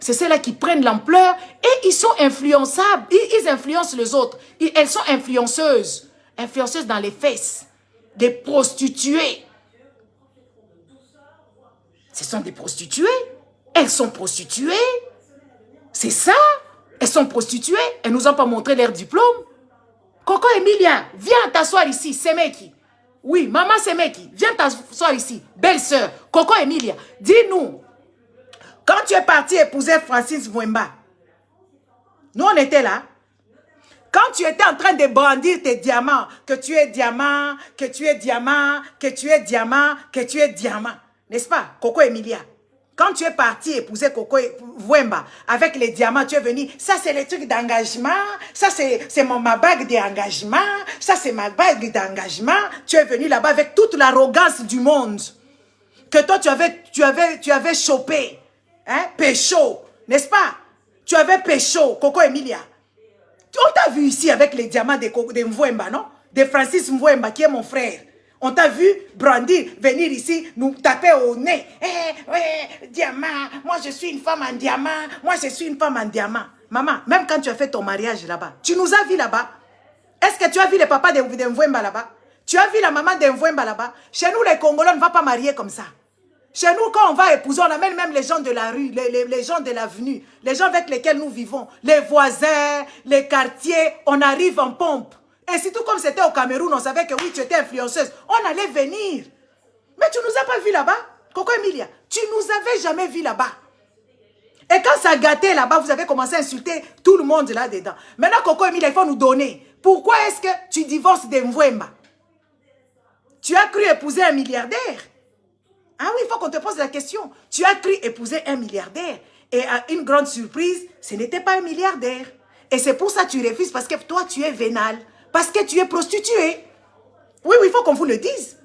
c'est ceux-là qui prennent l'ampleur et ils sont influençables. Ils influencent les autres. Elles sont influenceuses. Influenceuses dans les fesses. Des prostituées. Ce sont des prostituées. Elles sont prostituées. C'est ça. Elles sont prostituées. Elles ne nous ont pas montré leur diplôme. Coco Emilia, viens t'asseoir ici. Semeki. Oui, maman Semeki, viens t'asseoir ici. Belle-sœur, Coco Emilia, dis-nous. Quand tu es parti épouser Francis Mwemba, nous on était là. Quand tu étais en train de brandir tes diamants, que tu es diamant, que tu es diamant, que tu es diamant, que tu es diamant. N'est-ce pas, Coco Emilia? Quand tu es parti épouser Coco Mwemba avec les diamants, tu es venu, ça c'est les trucs d'engagement, ça c'est ma bague d'engagement, ça c'est ma bague d'engagement. Tu es venu là-bas avec toute l'arrogance du monde. Que toi tu avais chopé, hein, pécho, n'est-ce pas? Tu avais pécho, Coco Emilia. On t'a vu ici avec les diamants de Mwemba, non? De Francis Mwemba, qui est mon frère. On t'a vu brandir, venir ici, nous taper au nez. Diamant, moi je suis une femme en diamant, moi je suis une femme en diamant. Maman, même quand tu as fait ton mariage là-bas, tu nous as vu là-bas. Est-ce que tu as vu le papa de Mwemba là-bas? Tu as vu la maman de Mwemba là-bas? Chez nous, les Congolais, on ne va pas marier comme ça. Chez nous, quand on va épouser, on amène même les gens de la rue, les gens de l'avenue, les gens avec lesquels nous vivons, les voisins, les quartiers, on arrive en pompe. Et surtout comme c'était au Cameroun, on savait que oui, tu étais influenceuse. On allait venir. Mais tu nous as pas vu là-bas, Coco Emilia. Tu nous avais jamais vu là-bas. Et quand ça gâtait là-bas, vous avez commencé à insulter tout le monde là-dedans. Maintenant, Coco Emilia, il faut nous donner. Pourquoi est-ce que tu divorces de Mvwemba? Tu as cru épouser un milliardaire? Ah oui, il faut qu'on te pose la question. Tu as cru épouser un milliardaire. Et à une grande surprise, ce n'était pas un milliardaire. Et c'est pour ça que tu refuses, parce que toi, tu es vénal. Parce que tu es prostituée. Oui, oui, il faut qu'on vous le dise.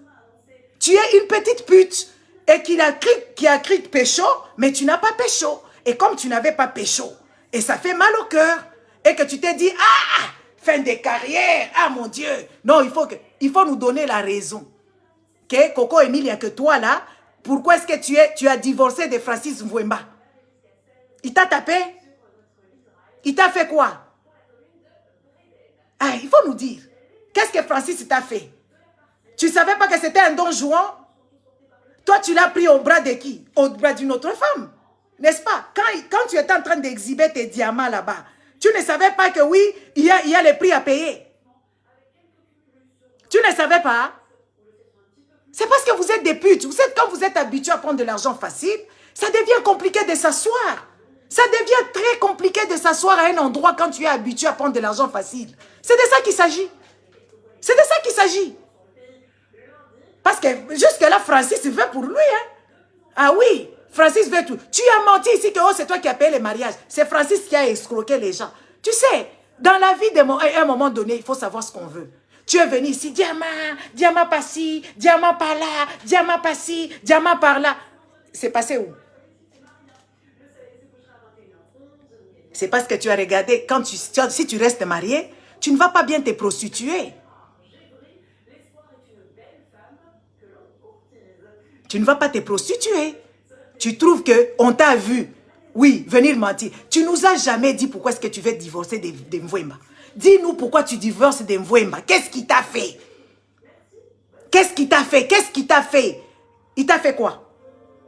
Tu es une petite pute. Et qui a cru pécho, mais tu n'as pas pécho. Et comme tu n'avais pas pécho, et ça fait mal au cœur, et que tu t'es dit, ah, fin de carrière, ah mon Dieu. Non, il faut nous donner la raison. Que Coco Emilia, que toi là, pourquoi est-ce que tu as divorcé de Francis Mvwemba? Il t'a tapé? Il t'a fait quoi? Ah, il faut nous dire. Qu'est-ce que Francis t'a fait? Tu ne savais pas que c'était un don Juan? Toi, tu l'as pris au bras de qui? Au bras d'une autre femme. N'est-ce pas? Quand tu étais en train d'exhiber tes diamants là-bas, tu ne savais pas que oui, il y a les prix à payer. Tu ne savais pas? C'est parce que vous êtes des putes. Quand vous êtes habitués à prendre de l'argent facile, ça devient compliqué de s'asseoir. Ça devient très compliqué de s'asseoir à un endroit quand tu es habitué à prendre de l'argent facile. C'est de ça qu'il s'agit. C'est de ça qu'il s'agit. Parce que jusque-là, Francis veut pour lui. Hein? Ah oui, Francis veut tout. Tu as menti ici que oh, c'est toi qui as payé les mariages. C'est Francis qui a escroqué les gens. Tu sais, dans la vie, à un moment donné, il faut savoir ce qu'on veut. Tu es venu ici, diamant par-ci, diamant par-là, diamant par-ci, diamant par-là. C'est passé où? C'est parce que tu as regardé, si tu restes marié, tu ne vas pas bien te prostituer. Tu ne vas pas te prostituer. Tu trouves qu'on t'a vu, oui, venir mentir. Tu nous as jamais dit pourquoi est-ce que tu veux divorcer de Mvwemba. Dis-nous pourquoi tu divorces de Mvwemba. Qu'est-ce qu'il t'a fait? Qu'est-ce qu'il t'a fait? Qu'est-ce qu'il t'a fait? Il t'a fait quoi?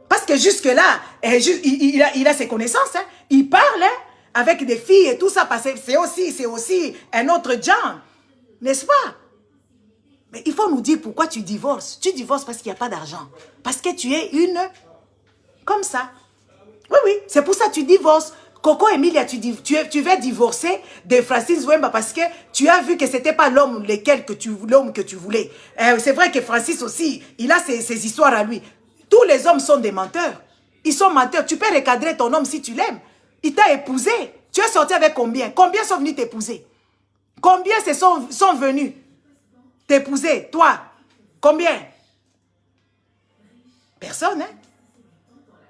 Parce que jusque-là, il a ses connaissances. Hein. Il parle hein, avec des filles et tout ça. C'est aussi un autre genre. N'est-ce pas? Mais il faut nous dire pourquoi tu divorces. Tu divorces parce qu'il n'y a pas d'argent. Parce que tu es une... Comme ça. Oui, oui. C'est pour ça que tu divorces. Coco Emilia, tu veux divorcer de Francis Mvwemba parce que tu as vu que ce n'était pas l'homme que tu voulais. C'est vrai que Francis aussi, il a ses histoires à lui. Tous les hommes sont des menteurs. Ils sont menteurs. Tu peux recadrer ton homme si tu l'aimes. Il t'a épousé. Tu es sorti avec combien? Combien sont venus t'épouser? Combien sont venus t'épouser? Toi? Combien? Personne, hein?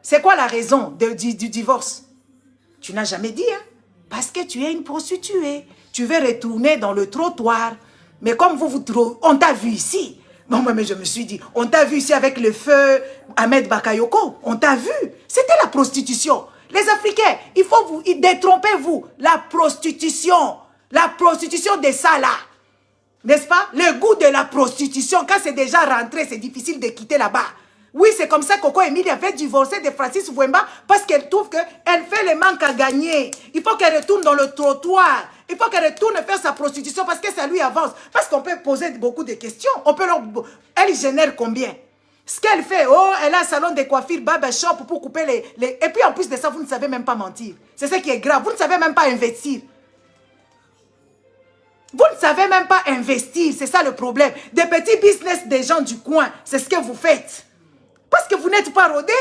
C'est quoi la raison du divorce? Tu n'as jamais dit, hein? Parce que tu es une prostituée. Tu veux retourner dans le trottoir. Mais comme on t'a vu ici. Bon, mais je me suis dit, on t'a vu ici avec le feu Ahmed Bakayoko. On t'a vu. C'était la prostitution. Les Africains, il faut vous détromper, vous. La prostitution de ça là. N'est-ce pas? Le goût de la prostitution, quand c'est déjà rentré, c'est difficile de quitter là-bas. Oui, c'est comme ça que Coco Emilia avait divorcé de Francis Mvwemba parce qu'elle trouve qu'elle fait le manque à gagner. Il faut qu'elle retourne dans le trottoir. Il faut qu'elle retourne faire sa prostitution parce que ça lui avance. Parce qu'on peut poser beaucoup de questions. Elle génère combien? Ce qu'elle fait, oh, elle a un salon de coiffure, barber shop pour couper les... Et puis en plus de ça, vous ne savez même pas mentir. C'est ça qui est grave. Vous ne savez même pas investir. Vous ne savez même pas investir. C'est ça le problème. Des petits business des gens du coin, c'est ce que vous faites. Parce que vous n'êtes pas rodés.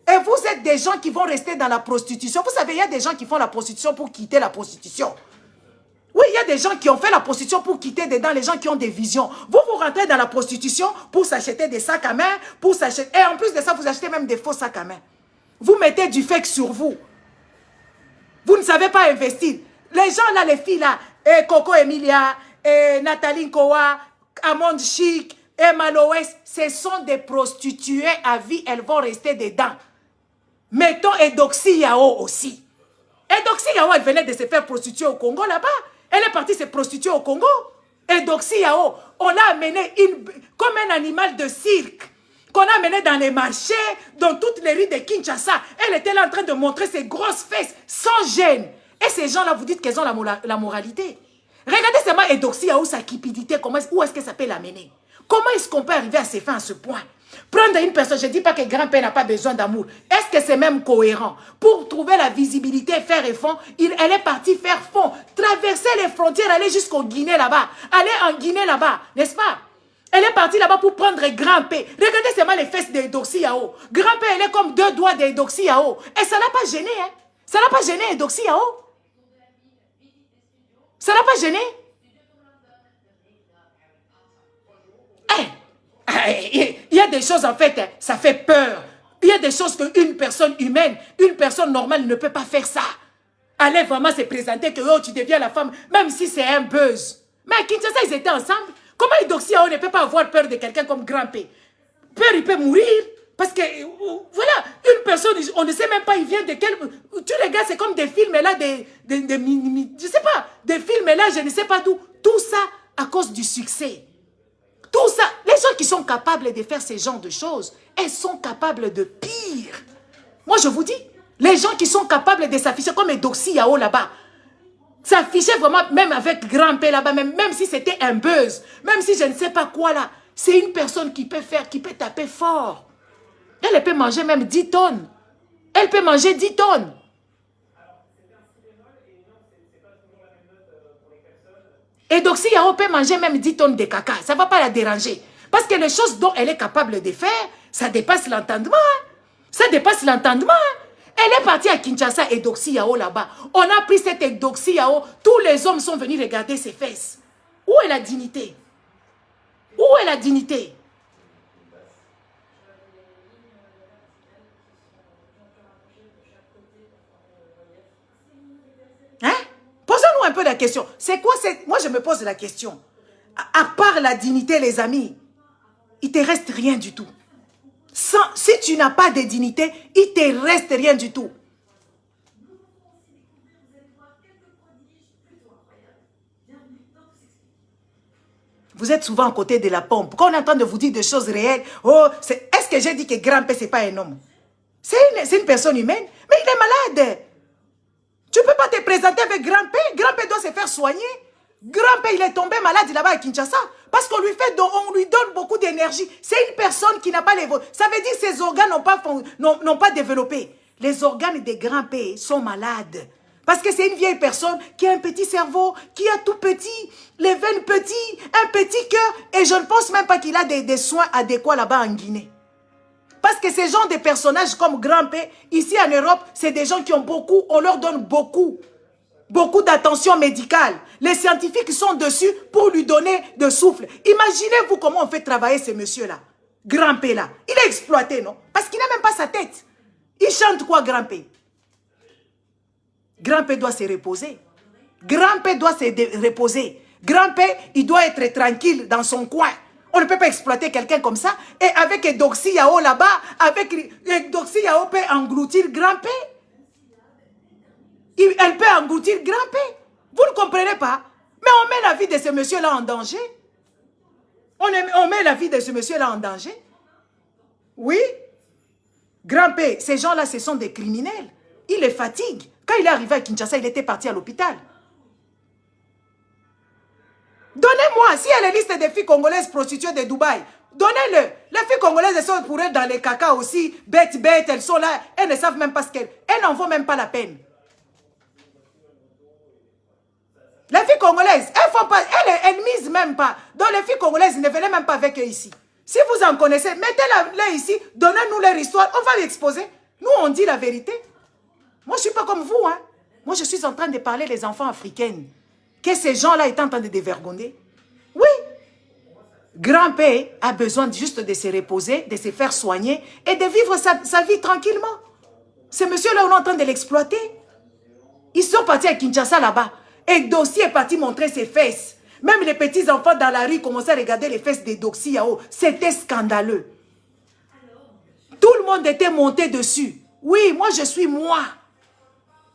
Et vous êtes des gens qui vont rester dans la prostitution. Vous savez, il y a des gens qui font la prostitution pour quitter la prostitution. Oui, il y a des gens qui ont fait la prostitution pour quitter dedans, les gens qui ont des visions. Vous rentrez dans la prostitution pour s'acheter des sacs à main, et en plus de ça, vous achetez même des faux sacs à main. Vous mettez du fake sur vous. Vous ne savez pas investir. Les gens là, les filles là, Coco Emilia, Nathalie Nkoa, Amande Chic, Emma Loès, ce sont des prostituées à vie, elles vont rester dedans. Mettons Edoxy Yao aussi. Edoxy Yao, elle venait de se faire prostituer au Congo là-bas. Elle est partie se prostituer au Congo. Edoxy Yao, on l'a amenée comme un animal de cirque. Qu'on a amené dans les marchés, dans toutes les rues de Kinshasa. Elle était là en train de montrer ses grosses fesses, sans gêne. Et ces gens-là, vous dites qu'elles ont la moralité. Regardez seulement Eudoxie Yao, sa cupidité, où est-ce que ça peut l'amener? Comment est-ce qu'on peut arriver à se faire à ce point? Prendre une personne, je ne dis pas que grand-père n'a pas besoin d'amour. Est-ce que c'est même cohérent? Pour trouver la visibilité, faire et fond, elle est partie faire fond, traverser les frontières, aller jusqu'au Guinée là-bas, aller en Guinée là-bas, n'est-ce pas? Elle est partie là-bas pour prendre grand-père. Regardez seulement les fesses d'Eudoxie Yao. Grand-père, elle est comme deux doigts d'Eudoxie Yao. Et ça n'a pas gêné, hein? Ça n'a pas gêné Eudoxie Yao. Ça n'a pas gêné? Il y a des choses en fait, ça fait peur. Il y a des choses qu'une personne humaine, une personne normale ne peut pas faire ça. Aller vraiment se présenter que oh, tu deviens la femme, même si c'est un buzz. Mais à Kinshasa, ils étaient ensemble. Comment Eudoxie Yao ne peut pas avoir peur de quelqu'un comme grand-père? Peur, il peut mourir. Parce que, voilà, une personne, on ne sait même pas, il vient de quel... Tu regardes, c'est comme des films là, je sais pas, des films là, je ne sais pas d'où. Tout ça à cause du succès. Tout ça, les gens qui sont capables de faire ce genre de choses, elles sont capables de pire. Moi, je vous dis, les gens qui sont capables de s'afficher comme Eudoxie Yao là-bas, s'afficher vraiment, même avec grand-père là-bas, même si c'était un buzz, même si je ne sais pas quoi là, c'est une personne qui peut faire, qui peut taper fort. Elle peut manger même 10 tonnes. Elle peut manger 10 tonnes. Eudoxie Yao peut manger même 10 tonnes de caca. Ça ne va pas la déranger. Parce que les choses dont elle est capable de faire, ça dépasse l'entendement. Ça dépasse l'entendement. Elle est partie à Kinshasa, Eudoxie Yao là-bas. On a pris cette Eudoxie Yao. Tous les hommes sont venus regarder ses fesses. Où est la dignité? Où est la dignité? Hein? Posons-nous un peu la question. C'est quoi? Moi, je me pose la question. À part la dignité, les amis, il ne te reste rien du tout. Si tu n'as pas de dignité, il ne te reste rien du tout. Vous êtes souvent à côté de la pompe. Quand on est en train de vous dire des choses réelles, oh, est-ce que j'ai dit que grand-père, ce n'est pas un homme? C'est une personne humaine, mais il est malade. Tu ne peux pas te présenter avec grand-père. Grand-père doit se faire soigner. Grand-père, il est tombé malade là-bas à Kinshasa. Parce qu'on lui donne beaucoup d'énergie. C'est une personne qui n'a pas les... Ça veut dire que ses organes n'ont pas développé. Les organes des grands-pères sont malades. Parce que c'est une vieille personne qui a un petit cerveau, qui a tout petit, les veines petites, un petit cœur. Et je ne pense même pas qu'il a des soins adéquats là-bas en Guinée. Parce que ces gens de personnages comme grand-père, ici en Europe, c'est des gens qui ont beaucoup, on leur donne beaucoup d'attention médicale. Les scientifiques sont dessus pour lui donner de souffle. Imaginez-vous comment on fait travailler ce monsieur-là, grand-père là. Il est exploité, non? Parce qu'il n'a même pas sa tête. Il chante quoi, grand-père? Grand-père doit se reposer. Grand-père doit se reposer. Grand-père, il doit être tranquille dans son coin. On ne peut pas exploiter quelqu'un comme ça. Et avec Eudoxie Yao là-bas, avec Eudoxie Yao peut engloutir grand-père. Elle peut engloutir grand-père. Vous ne comprenez pas? Mais on met la vie de ce monsieur-là en danger. On met la vie de ce monsieur-là en danger. Oui. Grand-père, ces gens-là, ce sont des criminels. Il les fatigue. Quand il est arrivé à Kinshasa, il était parti à l'hôpital. Donnez-moi, s'il y a les listes des filles congolaises prostituées de Dubaï, donnez-le. Les filles congolaises, elles sont pour elles dans les caca aussi, bêtes, elles sont là, elles ne savent même pas ce qu'elles... Elles n'en vaut même pas la peine. Les filles congolaises, elles misent même pas. Donc les filles congolaises, ne venez même pas avec eux ici. Si vous en connaissez, mettez-les ici, donnez-nous leur histoire, on va l'exposer. Nous, on dit la vérité. Moi, je ne suis pas comme vous, hein. Moi, je suis en train de parler des enfants africains. Que ces gens-là étaient en train de dévergonder. Oui. Grand-père a besoin juste de se reposer, de se faire soigner et de vivre sa vie tranquillement. Ces messieurs-là, on est en train de l'exploiter. Ils sont partis à Kinshasa là-bas. Et Dossier est parti montrer ses fesses. Même les petits-enfants dans la rue commençaient à regarder les fesses d'Eudoxie Yao. C'était scandaleux. Tout le monde était monté dessus. Oui, moi, je suis moi.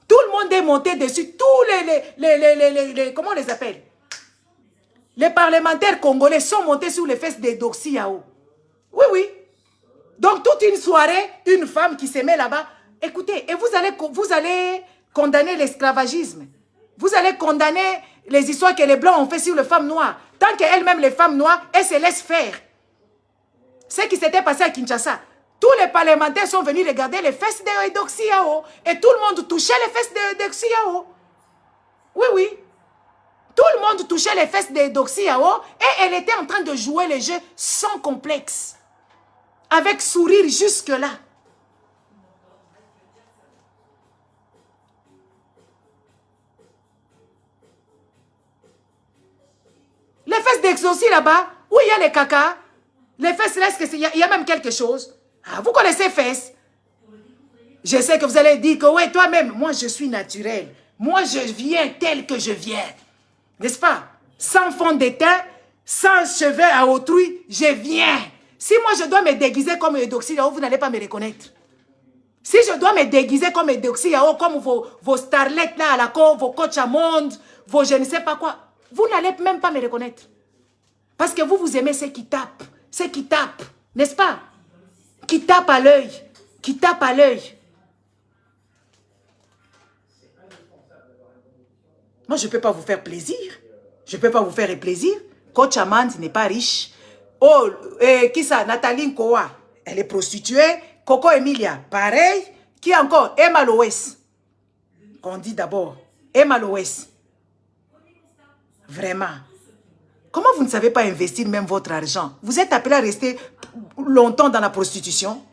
Tout le monde est monté dessus. Tous comment on les appelle? Les parlementaires congolais sont montés sur les fesses d'Eudoxie Yao. Oui, oui. Donc, toute une soirée, une femme qui se met là-bas. Écoutez, et vous allez condamner l'esclavagisme. Vous allez condamner les histoires que les Blancs ont fait sur les femmes noires. Tant qu'elles-mêmes, les femmes noires, elles se laissent faire. Ce qui s'était passé à Kinshasa. Tous les parlementaires sont venus regarder les fesses d'Eudoxie Yao. Et tout le monde touchait les fesses d'Eudoxie Yao. Oui, oui. Tout le monde touchait les fesses d'Eudoxie Yao. Et elle était en train de jouer le jeu sans complexe. Avec sourire jusque-là. Les fesses d'Eudoxie là-bas, où il y a les caca, les fesses là, il y a même quelque chose. Ah, vous connaissez fesses? Je sais que vous allez dire que ouais, toi-même, moi je suis naturel. Moi je viens tel que je viens. N'est-ce pas? Sans fond de teint, sans cheveux à autrui, je viens. Si moi je dois me déguiser comme Eudoxie Yao, vous n'allez pas me reconnaître. Si je dois me déguiser comme Eudoxie Yao, comme vos starlettes là à la cour, vos coachs à monde, vos je ne sais pas quoi, vous n'allez même pas me reconnaître. Parce que vous aimez ceux qui tapent. Ceux qui tapent, n'est-ce pas? Qui tapent à l'œil. Qui tapent à l'œil. Moi, je ne peux pas vous faire plaisir. Je ne peux pas vous faire plaisir. Coach Amand n'est pas riche. Oh, qui ça? Nathalie Nkoa, elle est prostituée. Coco Emilia, pareil. Qui encore? Emma Loès. Qu'on dit d'abord. Emma Loès. Vraiment. Comment vous ne savez pas investir même votre argent? Vous êtes appelé à rester longtemps dans la prostitution?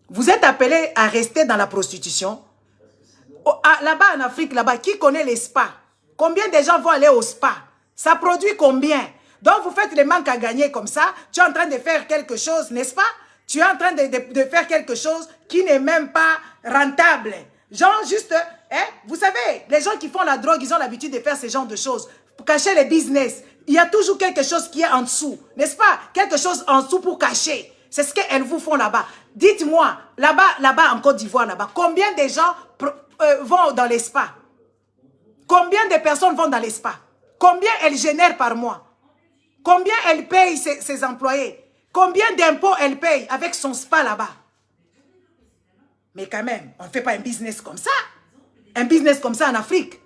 Vous êtes appelé à rester dans la prostitution? Là-bas en Afrique, là-bas, qui connaît les spas? Combien de gens vont aller au spa? Ça produit combien? Donc vous faites les manques à gagner comme ça. Tu es en train de faire quelque chose, n'est-ce pas? Tu es en train de faire quelque chose qui n'est même pas rentable. Genre juste, hein, vous savez, les gens qui font la drogue, ils ont l'habitude de faire ce genre de choses. Pour cacher les business, il y a toujours quelque chose qui est en dessous, n'est-ce pas? Quelque chose en dessous pour cacher. C'est ce qu'elles vous font là-bas. Dites-moi, là-bas en Côte d'Ivoire, là-bas, combien de gens vont dans les spas? Combien de personnes vont dans les spas? Combien elles génèrent par mois? Combien elle paye ses employés? Combien d'impôts elle paye avec son spa là-bas? Mais quand même, on ne fait pas un business comme ça. Un business comme ça en Afrique.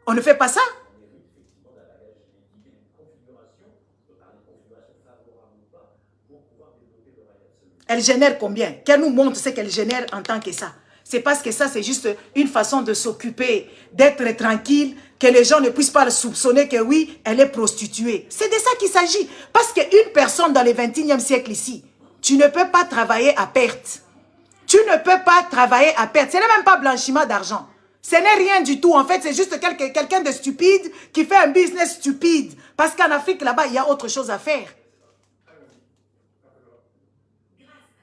On ne fait pas ça. Elle génère combien? Qu'elle nous montre ce qu'elle génère en tant que ça. C'est parce que ça, c'est juste une façon de s'occuper, d'être tranquille, que les gens ne puissent pas soupçonner que oui, elle est prostituée. C'est de ça qu'il s'agit. Parce qu'une personne dans le 21e siècle ici, tu ne peux pas travailler à perte. Tu ne peux pas travailler à perte. Ce n'est même pas blanchiment d'argent. Ce n'est rien du tout. En fait, c'est juste quelqu'un de stupide qui fait un business stupide. Parce qu'en Afrique, là-bas, il y a autre chose à faire.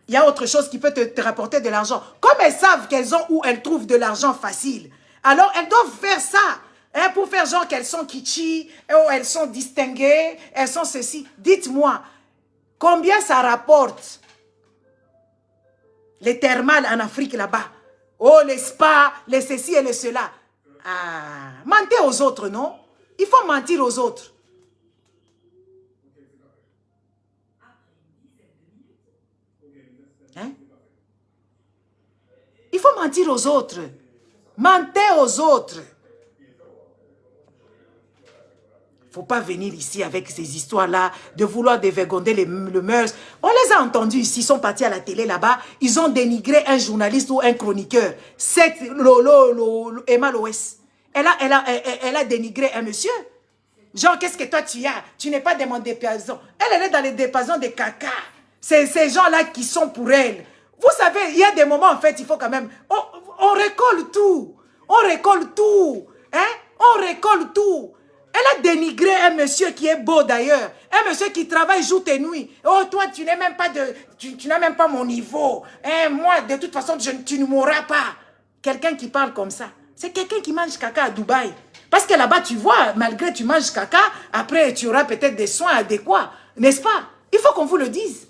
Il y a autre chose qui peut te rapporter de l'argent. Comme elles savent qu'elles ont où elles trouvent de l'argent facile, alors elles doivent faire ça. Hein, pour faire genre qu'elles sont kitschy, ou elles sont distinguées, elles sont ceci. Dites-moi, combien ça rapporte les thermales en Afrique là-bas? Oh, les spas, les ceci et les cela. Ah, mentez aux autres, non? Il faut mentir aux autres. Hein? Il faut mentir aux autres. Mentez aux autres. Il ne faut pas venir ici avec ces histoires-là de vouloir dévergonder le mœurs. On les a entendus ici, ils sont partis à la télé là-bas, ils ont dénigré un journaliste ou un chroniqueur. C'est Emma Loès. Elle a dénigré un monsieur. Genre, qu'est-ce que toi tu as? Tu n'es pas dans mon diapason. Elle est dans les diapasons de caca. C'est ces gens-là qui sont pour elle. Vous savez, il y a des moments, en fait, il faut quand même... On récolte tout. On récolte tout. Hein? On récolte tout. Elle a dénigré un monsieur qui est beau d'ailleurs. Un monsieur qui travaille jour et nuit. Oh, toi, tu n'es même pas tu n'as même pas mon niveau. Hein, moi, de toute façon, tu ne mourras pas. Quelqu'un qui parle comme ça, c'est quelqu'un qui mange caca à Dubaï. Parce que là-bas, tu vois, malgré que tu manges caca, après, tu auras peut-être des soins adéquats. N'est-ce pas? Il faut qu'on vous le dise.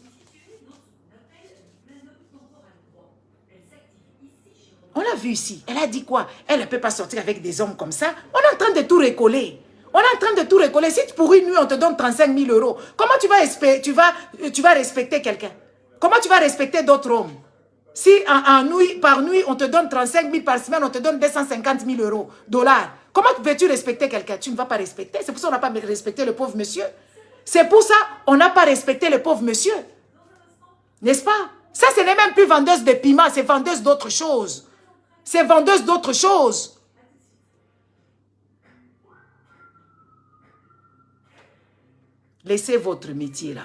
On l'a vu ici. Elle a dit quoi? Elle ne peut pas sortir avec des hommes comme ça. On est en train de tout récoller. On est en train de tout récoller. Si pour une nuit, on te donne 35 000 €, comment tu vas respecter quelqu'un? Comment tu vas respecter d'autres hommes? Si par nuit, on te donne 35 000 par semaine, on te donne 250 000 euros, dollars. Comment veux-tu respecter quelqu'un? Tu ne vas pas respecter. C'est pour ça qu'on n'a pas respecté le pauvre monsieur. C'est pour ça qu'on n'a pas respecté le pauvre monsieur. N'est-ce pas? Ça, ce n'est même plus vendeuse de piment, c'est vendeuse d'autre chose. C'est vendeuse d'autre chose. Laissez votre métier là.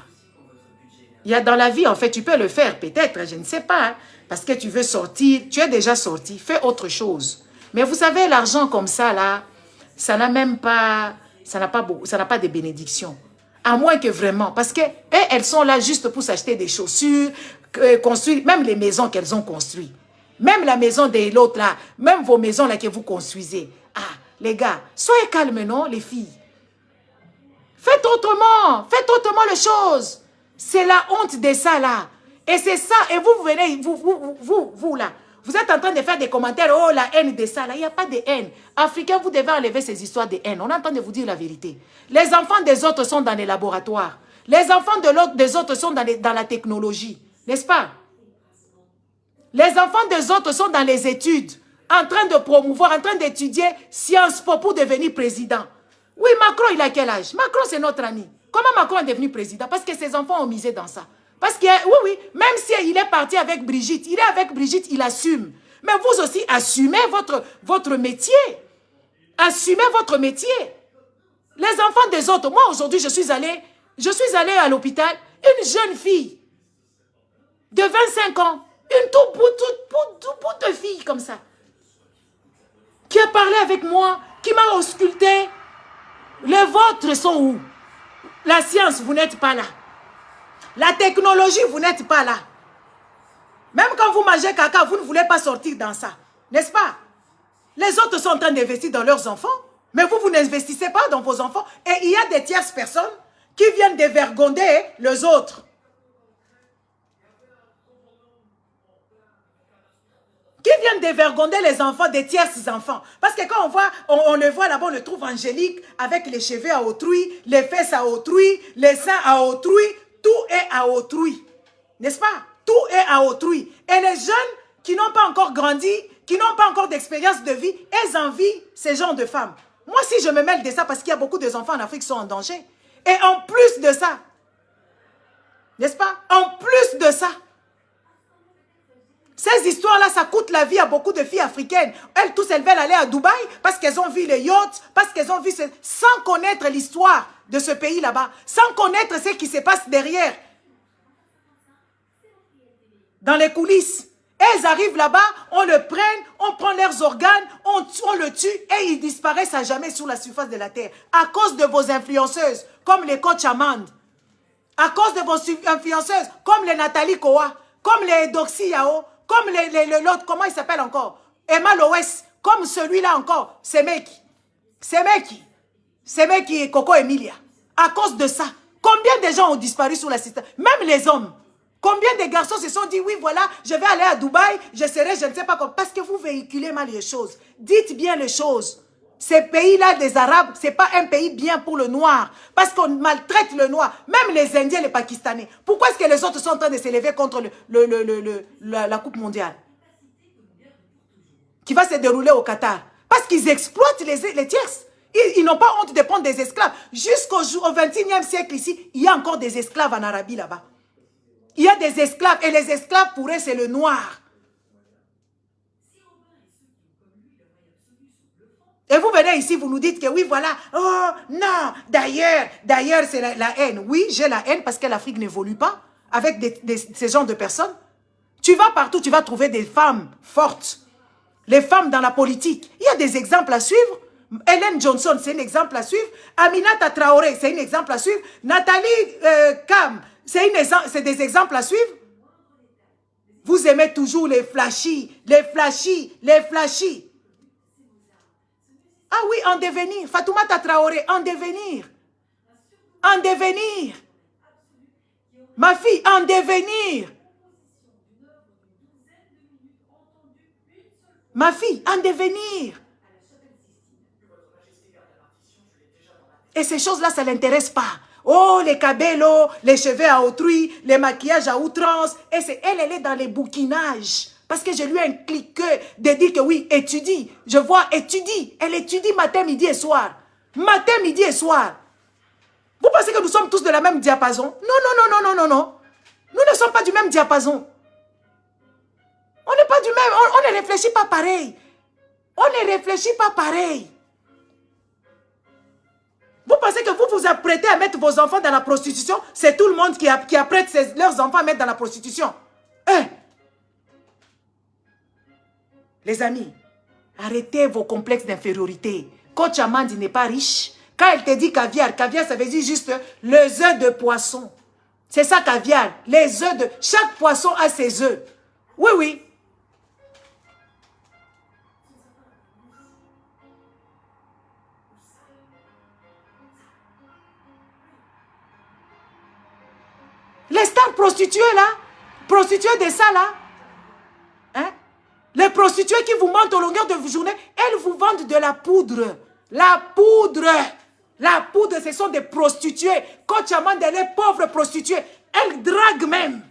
Il y a dans la vie, en fait, tu peux le faire peut-être, je ne sais pas. Hein, parce que tu veux sortir, tu es déjà sorti, fais autre chose. Mais vous savez, l'argent comme ça là, ça n'a même pas, ça n'a pas de bénédiction. À moins que vraiment, parce que elles sont là juste pour s'acheter des chaussures, construire, même les maisons qu'elles ont construites. Même la maison de l'autre là, même vos maisons là que vous construisez. Ah, les gars, soyez calmes, non, les filles. Faites autrement les choses. C'est la honte de ça là. Et c'est ça, et vous venez, vous là, vous êtes en train de faire des commentaires, oh la haine de ça là, il n'y a pas de haine. Africains, vous devez enlever ces histoires de haine. On est en train de vous dire la vérité. Les enfants des autres sont dans les laboratoires. Les enfants des autres sont dans la technologie. N'est-ce pas? Les enfants des autres sont dans les études, en train de promouvoir, en train d'étudier Sciences Po pour devenir président. Oui, Macron, il a quel âge? Macron, c'est notre ami. Comment Macron est devenu président? Parce que ses enfants ont misé dans ça. Parce que, oui, même s'il est parti avec Brigitte, il est avec Brigitte, il assume. Mais vous aussi, assumez votre métier. Assumez votre métier. Les enfants des autres, moi aujourd'hui, je suis allée à l'hôpital, une jeune fille de 25 ans, une toute fille comme ça, qui a parlé avec moi, qui m'a ausculté. Les vôtres sont où? La science, vous n'êtes pas là. La technologie, vous n'êtes pas là. Même quand vous mangez caca, vous ne voulez pas sortir dans ça. N'est-ce pas? Les autres sont en train d'investir dans leurs enfants, mais vous n'investissez pas dans vos enfants. Et il y a des tierces personnes qui viennent dévergonder les autres. Qui viennent dévergonder les enfants, des tierces enfants. Parce que quand on le voit là-bas, on le trouve angélique, avec les cheveux à autrui, les fesses à autrui, les seins à autrui, tout est à autrui. N'est-ce pas? Tout est à autrui. Et les jeunes qui n'ont pas encore grandi, qui n'ont pas encore d'expérience de vie, elles envient ces genres de femmes. Moi, si je me mêle de ça, parce qu'il y a beaucoup d'enfants en Afrique qui sont en danger. Et en plus de ça, n'est-ce pas? En plus de ça, ces histoires-là, ça coûte la vie à beaucoup de filles africaines. Elles tous, elles veulent aller à Dubaï parce qu'elles ont vu les yachts, parce qu'elles ont vu sans connaître l'histoire de ce pays là-bas, sans connaître ce qui se passe derrière, dans les coulisses. Elles arrivent là-bas, on le prend, on prend leurs organes, on le tue et ils disparaissent à jamais sur la surface de la terre. À cause de vos influenceuses, comme les coachs Amand. À cause de vos influenceuses, comme les Nathalie Koa, comme les Doxy Yao, comme l'autre, comment il s'appelle encore? Emma Loès, comme celui-là encore, Semeki et Coco Emilia. À cause de ça, combien de gens ont disparu sur la système? Même les hommes. Combien de garçons se sont dit, oui, voilà, je vais aller à Dubaï, je serai, je ne sais pas quoi. Parce que vous véhiculez mal les choses. Dites bien les choses. Ces pays-là des Arabes, ce n'est pas un pays bien pour le noir. Parce qu'on maltraite le noir. Même les Indiens, les Pakistanais. Pourquoi est-ce que les autres sont en train de s'élever contre la Coupe mondiale qui va se dérouler au Qatar? Parce qu'ils exploitent les tierces. Ils n'ont pas honte de prendre des esclaves. Jusqu'au XXIe siècle ici, il y a encore des esclaves en Arabie là-bas. Il y a des esclaves. Et les esclaves, pour eux, c'est le noir. Et vous venez ici, vous nous dites que oui, voilà, oh non, d'ailleurs, c'est la haine. Oui, j'ai la haine parce que l'Afrique n'évolue pas avec ces genres de personnes. Tu vas partout, tu vas trouver des femmes fortes. Les femmes dans la politique. Il y a des exemples à suivre. Hélène Johnson, c'est un exemple à suivre. Aminata Traoré, c'est un exemple à suivre. Nathalie Kam, c'est des exemples à suivre. Vous aimez toujours les flashy. Ah oui, en devenir. Fatoumata Traoré, en devenir. En devenir. Ma fille, en devenir. Ma fille, en devenir. Et ces choses-là, ça ne l'intéresse pas. Oh, les cabellos, les cheveux à autrui, les maquillages à outrance. Et elle est dans les bouquinages. Parce que je lui ai impliqué de dire que oui, étudie. Je vois, étudie. Elle étudie matin, midi et soir. Matin, midi et soir. Vous pensez que nous sommes tous de la même diapason? Non, non, non, non, non, non, non. Nous ne sommes pas du même diapason. On n'est pas du même, on ne réfléchit pas pareil. On ne réfléchit pas pareil. Vous pensez que vous vous apprêtez à mettre vos enfants dans la prostitution? C'est tout le monde qui apprête leurs enfants à mettre dans la prostitution. Les amis, arrêtez vos complexes d'infériorité. Coach Amandi n'est pas riche. Quand elle te dit caviar, caviar ça veut dire juste les œufs de poisson. C'est ça caviar. Les œufs de... Chaque poisson a ses œufs. Oui, oui. Les stars prostituées là, prostituées de ça là, hein? Les prostituées qui vous mentent au longueur de vos journées, elles vous vendent de la poudre. La poudre. La poudre, ce sont des prostituées. Coach Amande, elle est pauvre prostituée. Elle drague même.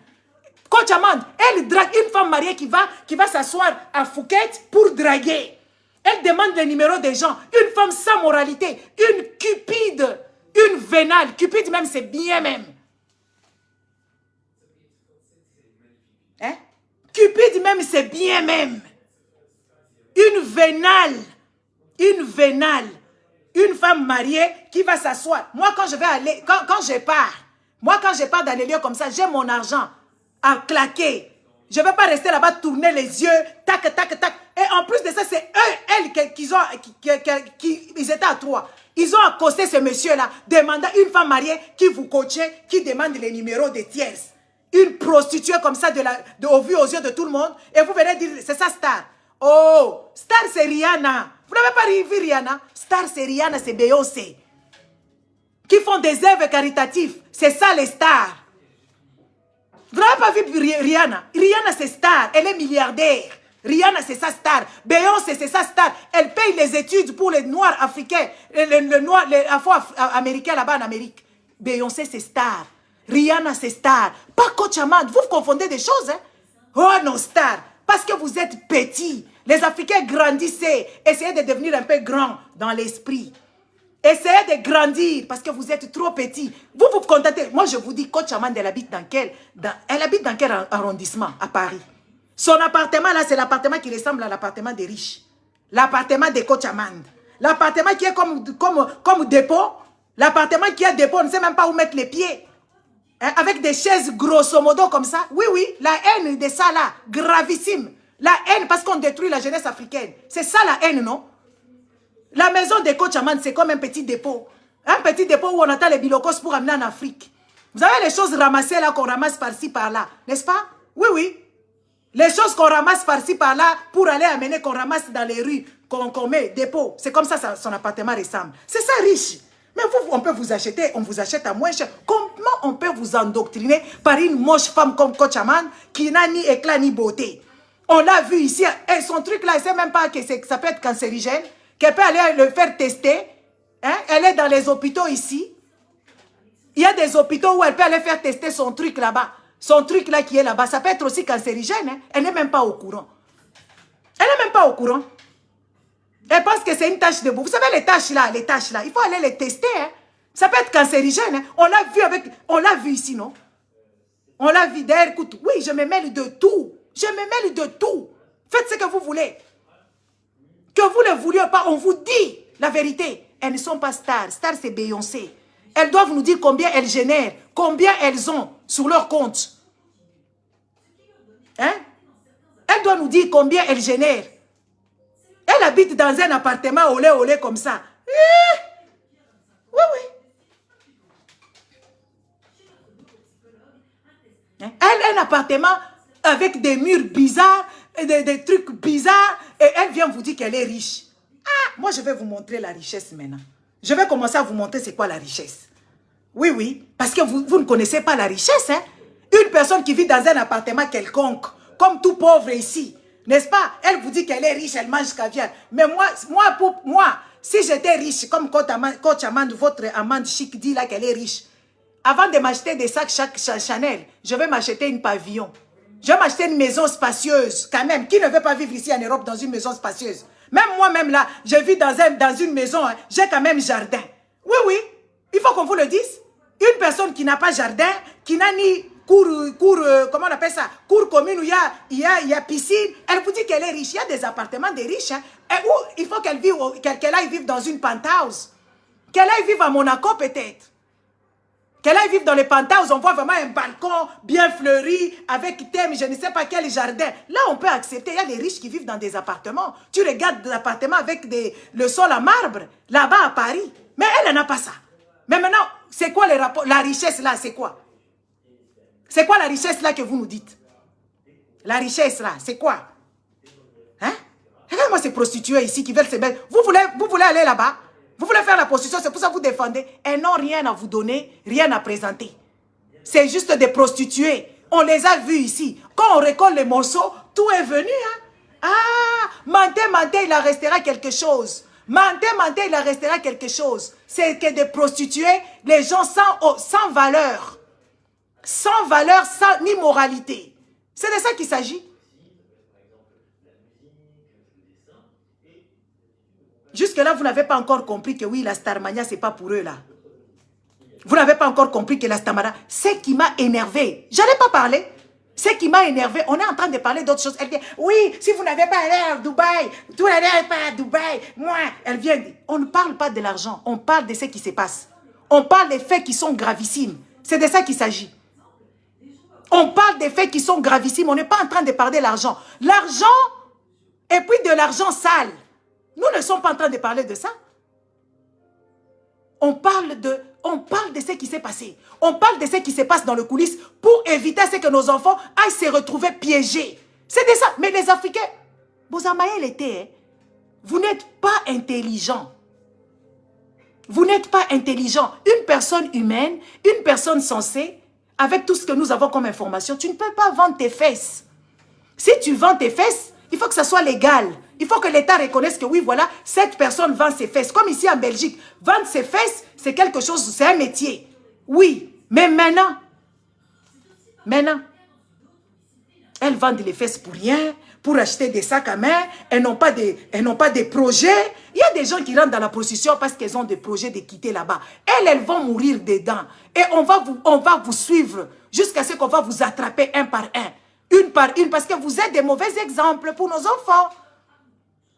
Coach Amande, elle drague une femme mariée qui va s'asseoir à Phuket pour draguer. Elle demande le numéro des gens. Une femme sans moralité. Une cupide. Une vénale. Cupide même, c'est bien même. Hein? Cupide même, c'est bien même. Une vénale. Une vénale. Une femme mariée qui va s'asseoir. Moi, quand je vais aller, quand je pars dans les lieux comme ça, j'ai mon argent à claquer. Je ne vais pas rester là-bas, tourner les yeux, tac, tac, tac. Et en plus de ça, c'est elles ils étaient à 3. Ils ont accosté ce monsieur-là, demandant une femme mariée qui vous coachait, qui demande les numéros des tierces. Une prostituée comme ça, au vu aux yeux de tout le monde. Et vous venez dire, c'est ça Star. Oh, Star c'est Rihanna. Vous n'avez pas vu Rihanna? Star c'est Rihanna, c'est Beyoncé. Qui font des œuvres caritatives. C'est ça les stars. Vous n'avez pas vu Rihanna? Rihanna c'est Star, elle est milliardaire. Rihanna c'est sa star. Beyoncé c'est sa star. Elle paye les études pour les noirs africains, les afro-américains là-bas en Amérique. Beyoncé c'est Star. Rihanna c'est Star. Pas Coach Amande, vous confondez des choses. Hein? Oh non, Star. Parce que vous êtes petits. Les Africains grandissez. Essayez de devenir un peu grand dans l'esprit. Essayez de grandir parce que vous êtes trop petits. Vous vous contentez. Moi, je vous dis, Coach Amande, elle habite dans quel arrondissement à Paris? Son appartement, là, c'est l'appartement qui ressemble à l'appartement des riches. L'appartement de Coach Amande. L'appartement qui est comme dépôt. L'appartement qui est dépôt, on ne sait même pas où mettre les pieds. Hein, avec des chaises grosso modo comme ça. Oui, oui, la haine de ça là, gravissime. La haine parce qu'on détruit la jeunesse africaine. C'est ça la haine, non? La maison de Coach Amande, c'est comme un petit dépôt. Un petit dépôt où on attend les bilocos pour amener en Afrique. Vous avez les choses ramassées là qu'on ramasse par-ci, par-là. N'est-ce pas? Oui, oui. Les choses qu'on ramasse par-ci, par-là pour aller amener, qu'on ramasse dans les rues, qu'on met, dépôt. C'est comme ça son appartement ressemble. C'est ça riche. Mais vous, on peut vous acheter, on vous achète à moins cher. Comment on peut vous endoctriner par une moche femme comme Coach Amande qui n'a ni éclat ni beauté? On l'a vu ici. Et son truc là, elle ne sait même pas que ça peut être cancérigène. Qu'elle peut aller le faire tester. Hein? Elle est dans les hôpitaux ici. Il y a des hôpitaux où elle peut aller faire tester son truc là-bas. Son truc là qui est là-bas. Ça peut être aussi cancérigène. Hein? Elle n'est même pas au courant. Elle n'est même pas au courant. Elle pense que c'est une tache de boue. Vous savez les taches là, il faut aller les tester. Hein? Ça peut être cancérigène. Hein? On l'a vu ici, non? On l'a vu d'ailleurs. Écoute, oui, je me mêle de tout. Je me mêle de tout. Faites ce que vous voulez. Que vous ne vouliez pas, on vous dit la vérité. Elles ne sont pas stars. Stars, c'est Beyoncé. Elles doivent nous dire combien elles génèrent, combien elles ont sur leur compte. Hein? Elles doivent nous dire combien elles génèrent. Elle habite dans un appartement olé comme ça. Oui, oui. Hein? Elle a un appartement avec des murs bizarres, des trucs bizarres, et elle vient vous dire qu'elle est riche. Ah, moi je vais vous montrer la richesse maintenant. Je vais commencer à vous montrer c'est quoi la richesse. Oui, oui, parce que vous ne connaissez pas la richesse. Hein? Une personne qui vit dans un appartement quelconque, comme tout pauvre ici, n'est-ce pas? Elle vous dit qu'elle est riche, elle mange caviar. Mais moi, si j'étais riche, comme Coach Amande, votre Amande chic dit là qu'elle est riche, Avant de m'acheter des sacs Chanel, je vais m'acheter une pavillon. Je vais m'acheter une maison spacieuse, quand même. Qui ne veut pas vivre ici en Europe dans une maison spacieuse? Même moi-même là, je vis dans une maison, hein, j'ai quand même jardin. Oui, oui, il faut qu'on vous le dise. Une personne qui n'a pas jardin, qui n'a ni comment on appelle ça, cour commune où il y a piscine, elle vous dit qu'elle est riche. Il y a des appartements des riches, hein, et où il faut qu'elle aille vivre dans une penthouse. Qu'elle aille vivre à Monaco peut-être. Qu'elle aille vivre dans les penthouses, on voit vraiment un balcon bien fleuri, avec thème, je ne sais pas quel jardin. Là, on peut accepter. Il y a des riches qui vivent dans des appartements. Tu regardes des appartements avec le sol à marbre, là-bas à Paris. Mais elle n'a pas ça. Mais maintenant, c'est quoi les rapports? La richesse là, c'est quoi? C'est quoi la richesse là que vous nous dites? La richesse là, c'est quoi? Hein? Regardez-moi ces prostituées ici qui veulent se mettre. Vous voulez aller là-bas? Vous voulez faire la prostitution, c'est pour ça que vous défendez. Elles n'ont rien à vous donner, rien à présenter. C'est juste des prostituées. On les a vues ici. Quand on récolte les morceaux, tout est venu. Hein? Ah, mentez, il en restera quelque chose. Mentez, il en restera quelque chose. C'est que des prostituées, les gens sans valeur. Sans valeur, sans ni moralité. C'est de ça qu'il s'agit. Jusque-là, vous n'avez pas encore compris que oui, la Starmania, ce n'est pas pour eux là. Vous n'avez pas encore compris que la Starmania, ce qui m'a énervé, je n'allais pas parler. Ce qui m'a énervé, on est en train de parler d'autres choses. Elle vient, oui, si vous n'avez pas allé à Dubaï, vous n'allez pas à Dubaï, moi, elle vient. On ne parle pas de l'argent, on parle de ce qui se passe. On parle des faits qui sont gravissimes. C'est de ça qu'il s'agit. On parle des faits qui sont gravissimes, on n'est pas en train de parler de l'argent. L'argent, et puis de l'argent sale. Nous ne sommes pas en train de parler de ça. On parle de ce qui s'est passé. On parle de ce qui se passe dans le coulisses pour éviter que nos enfants aillent se retrouver piégés. C'est de ça. Mais les Africains, vous en maillez l'été. Hein? Vous n'êtes pas intelligents. Vous n'êtes pas intelligent. Une personne humaine, une personne sensée, avec tout ce que nous avons comme information, tu ne peux pas vendre tes fesses. Si tu vends tes fesses, il faut que ça soit légal. Il faut que l'État reconnaisse que oui, voilà, cette personne vend ses fesses. Comme ici en Belgique, vendre ses fesses, c'est quelque chose, c'est un métier. Oui, mais maintenant, elles vendent les fesses pour rien, pour acheter des sacs à main, elles n'ont pas des projets. Il y a des gens qui rentrent dans la prostitution parce qu'elles ont des projets de quitter là-bas. Elles vont mourir dedans. Et on va vous suivre jusqu'à ce qu'on va vous attraper un par un. Une par une, parce que vous êtes des mauvais exemples pour nos enfants.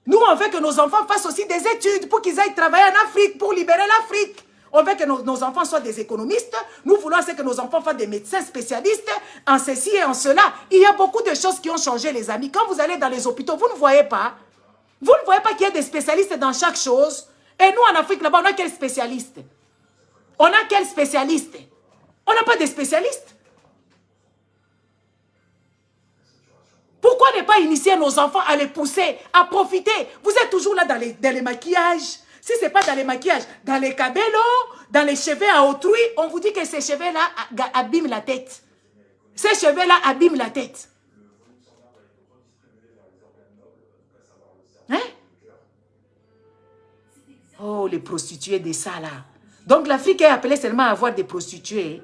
Nous, on veut que nos enfants fassent aussi des études pour qu'ils aillent travailler en Afrique, pour libérer l'Afrique. On veut que nos enfants soient des économistes. Nous voulons que nos enfants fassent des médecins spécialistes en ceci et en cela. Il y a beaucoup de choses qui ont changé, les amis. Quand vous allez dans les hôpitaux, vous ne voyez pas. Vous ne voyez pas qu'il y a des spécialistes dans chaque chose. Et nous, en Afrique, là-bas, on a quel spécialiste? On a quel spécialiste? On n'a pas de spécialistes. Pourquoi ne pas initier nos enfants à les pousser, à profiter? Vous êtes toujours là dans les maquillages. Si ce n'est pas dans les maquillages, dans les cabellos, dans les cheveux à autrui, on vous dit que ces cheveux-là abîment la tête. Ces cheveux-là abîment la tête. Hein? Oh, les prostituées de ça, là. Donc, l'Afrique est appelée seulement à avoir des prostituées.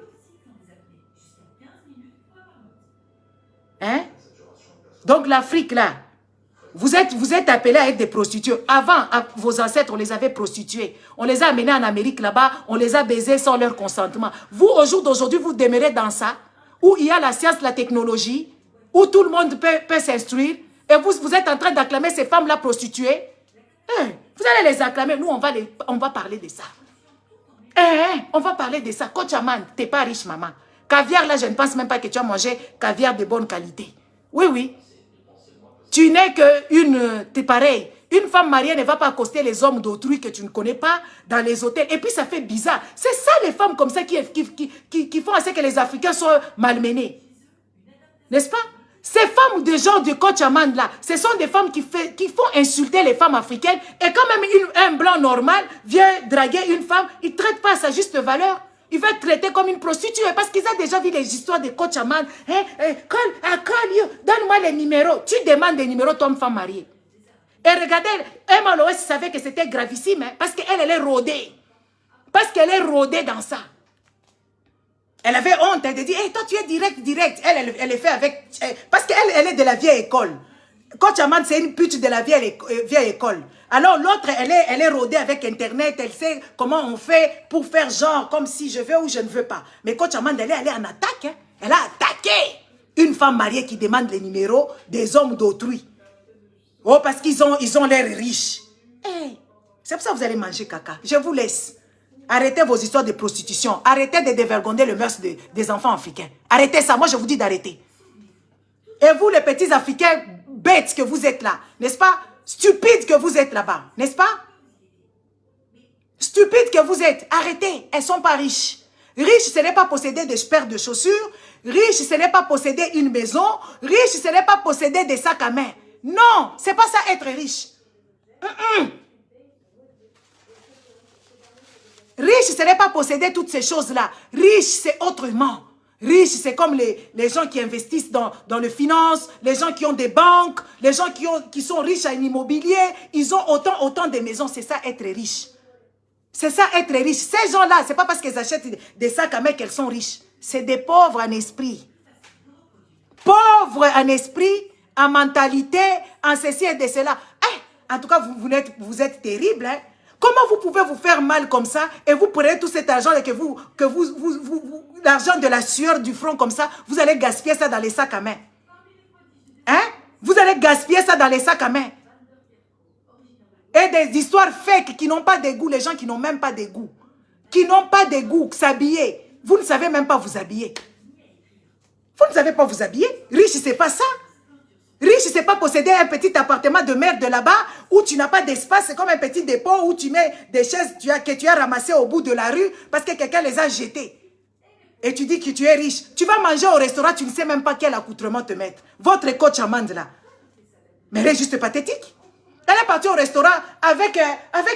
Hein? Donc, l'Afrique, là, vous êtes appelés à être des prostituées. Avant, vos ancêtres, on les avait prostituées. On les a amenés en Amérique, là-bas. On les a baisés sans leur consentement. Vous, au jour d'aujourd'hui, vous demeurez dans ça, où il y a la science, la technologie, où tout le monde peut s'instruire. Et vous êtes en train d'acclamer ces femmes-là prostituées. Vous allez les acclamer. Nous, on va parler de ça. On va parler de ça. Coach Aman, tu n'es pas riche, maman. Caviar, là, je ne pense même pas que tu as mangé caviar de bonne qualité. Oui, oui. Tu n'es t'es pareil. Une femme mariée ne va pas accoster les hommes d'autrui que tu ne connais pas dans les hôtels. Et puis ça fait bizarre. C'est ça les femmes comme ça qui font à ce que les Africains soient malmenés. N'est-ce pas? Ces femmes de genre de Coach Aman là, ce sont des femmes qui font insulter les femmes africaines. Et quand même un blanc normal vient draguer une femme, il ne traite pas à sa juste valeur. Il va être traité comme une prostituée parce qu'ils ont déjà vu les histoires de Coach Aman. Call you, donne-moi les numéros. Tu demandes des numéros, toi, femme mariée. Et regardez, Emma Lois savait que c'était gravissime, hein, parce qu'elle est rodée. Parce qu'elle est rodée dans ça. Elle avait honte, elle dit, hey, toi tu es direct. Elle est fait avec... Parce qu'elle elle est de la vieille école. Coach Amand, c'est une pute de la vieille école. Alors l'autre, elle est rodée avec Internet, elle sait comment on fait pour faire genre comme si je veux ou je ne veux pas. Mais Coach Amand, elle est en attaque. Hein. Elle a attaqué une femme mariée qui demande les numéros des hommes d'autrui. Oh, parce qu'ils ont l'air riches. Hey, c'est pour ça que vous allez manger caca. Je vous laisse. Arrêtez vos histoires de prostitution. Arrêtez de dévergonder le mœurs des enfants africains. Arrêtez ça. Moi, je vous dis d'arrêter. Et vous, les petits Africains bêtes que vous êtes là, n'est-ce pas? Stupides que vous êtes là-bas, n'est-ce pas? Stupides que vous êtes. Arrêtez. Elles ne sont pas riches. Riche, ce n'est pas posséder des paires de chaussures. Riche, ce n'est pas posséder une maison. Riche, ce n'est pas posséder des sacs à main. Non, c'est pas ça être riche. Riche, ce n'est pas posséder toutes ces choses-là. Riche, c'est autrement. Riche, c'est comme les gens qui investissent dans le finance, les gens qui ont des banques, les gens qui sont riches en immobilier. Ils ont autant de maisons. C'est ça être riche. C'est ça être riche. Ces gens-là, c'est pas parce qu'ils achètent des sacs à main qu'elles sont riches. C'est des pauvres en esprit. Pauvres en esprit, en mentalité, en ceci et de cela. En tout cas, vous êtes terrible. Hein? Comment vous pouvez vous faire mal comme ça et vous prenez tout cet argent et que l'argent de la sueur du front comme ça, vous allez gaspiller ça dans les sacs à main. Hein? Vous allez gaspiller ça dans les sacs à main. Et des histoires fake qui n'ont pas de goût, les gens qui n'ont même pas de goût. Qui n'ont pas de goût, s'habiller. Vous ne savez même pas vous habiller. Vous ne savez pas vous habiller. Riche, c'est pas ça. Riche, c'est pas posséder un petit appartement de merde là-bas où tu n'as pas d'espace. C'est comme un petit dépôt où tu mets des chaises que tu as ramassées au bout de la rue parce que quelqu'un les a jetées. Et tu dis que tu es riche. Tu vas manger au restaurant, tu ne sais même pas quel accoutrement te mettre. Votre coach Amande là. Mais elle est juste pathétique. Elle est partie au restaurant avec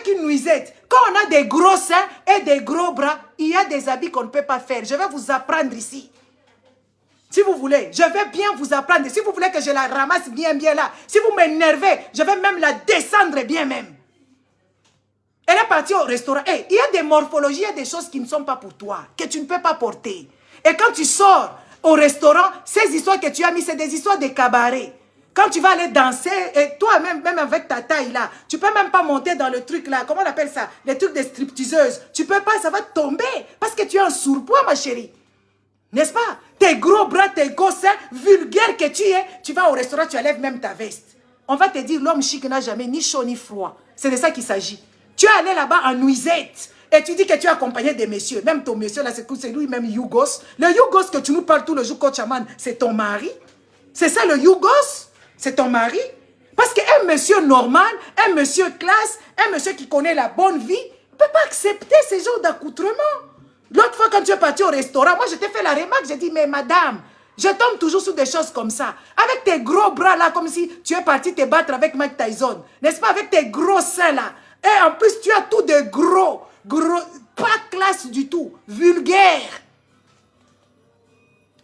une nuisette. Quand on a des gros seins et des gros bras, il y a des habits qu'on ne peut pas faire. Je vais vous apprendre ici. Si vous voulez, je vais bien vous apprendre. Si vous voulez que je la ramasse bien là. Si vous m'énervez, je vais même la descendre bien même. Elle est partie au restaurant. Hey, il y a des morphologies, il y a des choses qui ne sont pas pour toi, que tu ne peux pas porter. Et quand tu sors au restaurant, ces histoires que tu as mis, c'est des histoires de cabaret. Quand tu vas aller danser, et toi-même, même avec ta taille là, tu peux même pas monter dans le truc là, comment on appelle ça? Les trucs de stripteaseuses. Tu peux pas, ça va tomber. Parce que tu es en surpoids, ma chérie. N'est-ce pas? Tes gros bras, tes gros seins, vulgaire que tu es, tu vas au restaurant, tu enlèves même ta veste. On va te dire, l'homme chic n'a jamais ni chaud ni froid. C'est de ça qu'il s'agit. Tu es allé là-bas en nuisette. Et tu dis que tu es accompagné des messieurs. Même ton monsieur là, c'est lui-même Yougos. Le Yougos que tu nous parles tout le jour, coach Aman, c'est ton mari. C'est ça le Yougos? C'est ton mari? Parce qu'un monsieur normal, un monsieur classe, un monsieur qui connaît la bonne vie, ne peut pas accepter ces genres d'accoutrements. L'autre fois, quand tu es parti au restaurant, moi, je t'ai fait la remarque, j'ai dit, mais madame, je tombe toujours sur des choses comme ça. Avec tes gros bras là, comme si tu es parti te battre avec Mike Tyson. N'est-ce pas? Avec tes gros seins là. Et en plus, tu as tout de gros, pas classe du tout, vulgaire.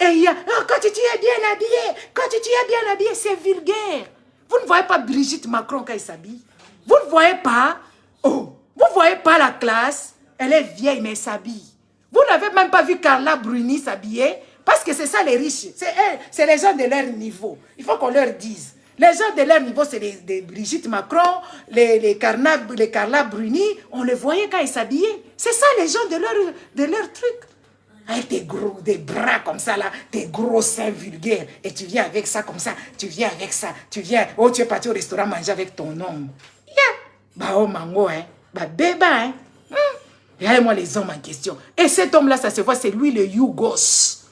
Et il y a, oh, quand tu es bien habillé, c'est vulgaire. Vous ne voyez pas Brigitte Macron quand elle s'habille? Vous ne voyez pas? Oh, vous ne voyez pas la classe? Elle est vieille, mais elle s'habille. Vous n'avez même pas vu Carla Bruni s'habiller? Parce que c'est ça les riches. C'est les gens de leur niveau. Il faut qu'on leur dise. Les gens de leur niveau, c'est les Brigitte Macron, les Carla Bruni. On les voyait quand ils s'habillaient. C'est ça les gens de leur truc. Avec des bras comme ça là, tes gros seins vulgaires. Et tu viens avec ça comme ça, tu viens avec ça, tu es parti au restaurant manger avec ton homme. Yeah. Bah oh mango, hein. Bah bébé, hein. Regardez-moi les hommes en question. Et cet homme-là, ça se voit, c'est lui le Yougos.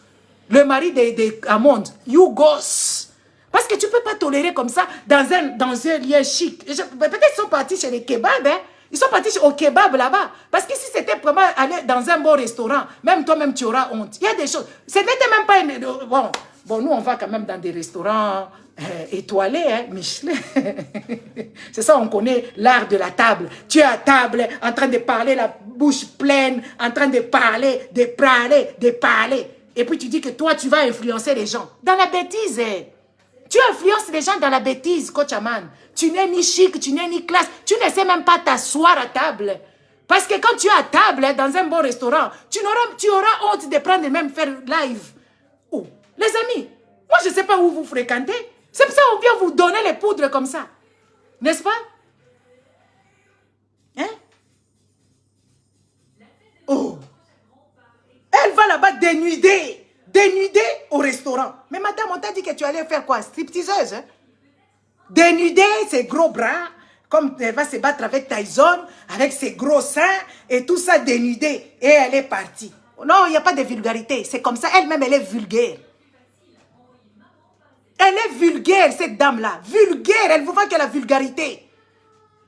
Le mari de Amond, Yougos. Parce que tu ne peux pas tolérer comme ça dans un lieu chic. Peut-être qu'ils sont partis chez les kebabs, hein. Ils sont partis au kebab là-bas. Parce que si c'était vraiment aller dans un bon restaurant, même toi-même, tu auras honte. Il y a des choses. Ce n'était même pas... Bon, nous, on va quand même dans des restaurants étoilés, hein, Michelin. C'est ça, on connaît l'art de la table. Tu es à table, en train de parler, la bouche pleine, en train de parler, de parler. Et puis tu dis que toi, tu vas influencer les gens. Dans la bêtise, hein. Tu influences les gens dans la bêtise, coach Aman. Tu n'es ni chic, tu n'es ni classe. Tu ne sais même pas t'asseoir à table. Parce que quand tu es à table hein, dans un bon restaurant, tu auras honte de prendre et même faire live. Oh, les amis, moi je ne sais pas où vous fréquentez. C'est pour ça qu'on vient vous donner les poudres comme ça. N'est-ce pas? Hein? Oh. Elle va là-bas dénuder au restaurant. Mais madame, on t'a dit que tu allais faire quoi? Stripteaseuse, hein? Dénuder ses gros bras, comme elle va se battre avec Tyson, avec ses gros seins, et tout ça dénudé. Et elle est partie. Non, il n'y a pas de vulgarité. C'est comme ça. Elle-même, elle est vulgaire. Elle est vulgaire, cette dame-là. Vulgaire, elle vous vend que la vulgarité.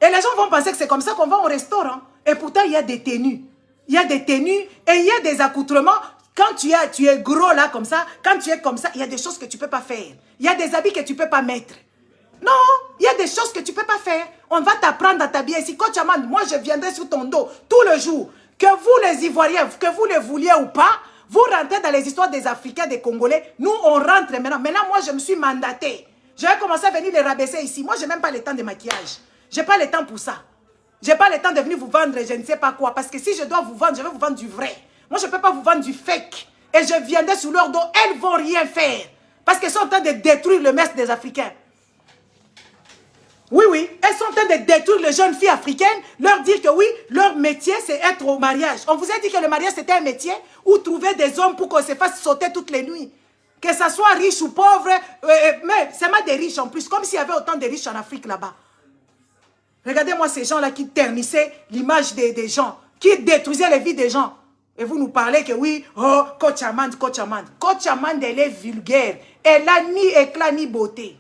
Et les gens vont penser que c'est comme ça qu'on va au restaurant. Et pourtant, il y a des tenues. Il y a des tenues et il y a des accoutrements. Quand tu es gros là comme ça, quand tu es comme ça, il y a des choses que tu ne peux pas faire. Il y a des habits que tu ne peux pas mettre. Non, il y a des choses que tu ne peux pas faire. On va t'apprendre à t'habiller. Si Coach Amand, moi je viendrai sur ton dos tout le jour. Que vous les Ivoiriens, que vous les vouliez ou pas, vous rentrez dans les histoires des Africains, des Congolais. Nous, on rentre maintenant. Maintenant, moi, je me suis mandatée. Je vais commencer à venir les rabaisser ici. Moi, je n'ai même pas le temps de maquillage. Je n'ai pas le temps pour ça. Je n'ai pas le temps de venir vous vendre je ne sais pas quoi. Parce que si je dois vous vendre, je vais vous vendre du vrai. Moi, je ne peux pas vous vendre du fake. Et je viendrai sur leur dos. Elles ne vont rien faire. Parce qu'elles sont en train de détruire le mess des Africains. Oui, oui. Elles sont en train de détruire les jeunes filles africaines. Leur dire que oui, leur métier, c'est être au mariage. On vous a dit que le mariage, c'était un métier où trouver des hommes pour qu'on se fasse sauter toutes les nuits. Que ça soit riche ou pauvre. Mais c'est mal des riches en plus. Comme s'il y avait autant de riches en Afrique là-bas. Regardez-moi ces gens-là qui ternissaient l'image des gens. Qui détruisaient les vies des gens. Et vous nous parlez que oui, oh, Coach Amand, Coach Amand. Coach Amand, elle est vulgaire. Elle n'a ni éclat ni beauté.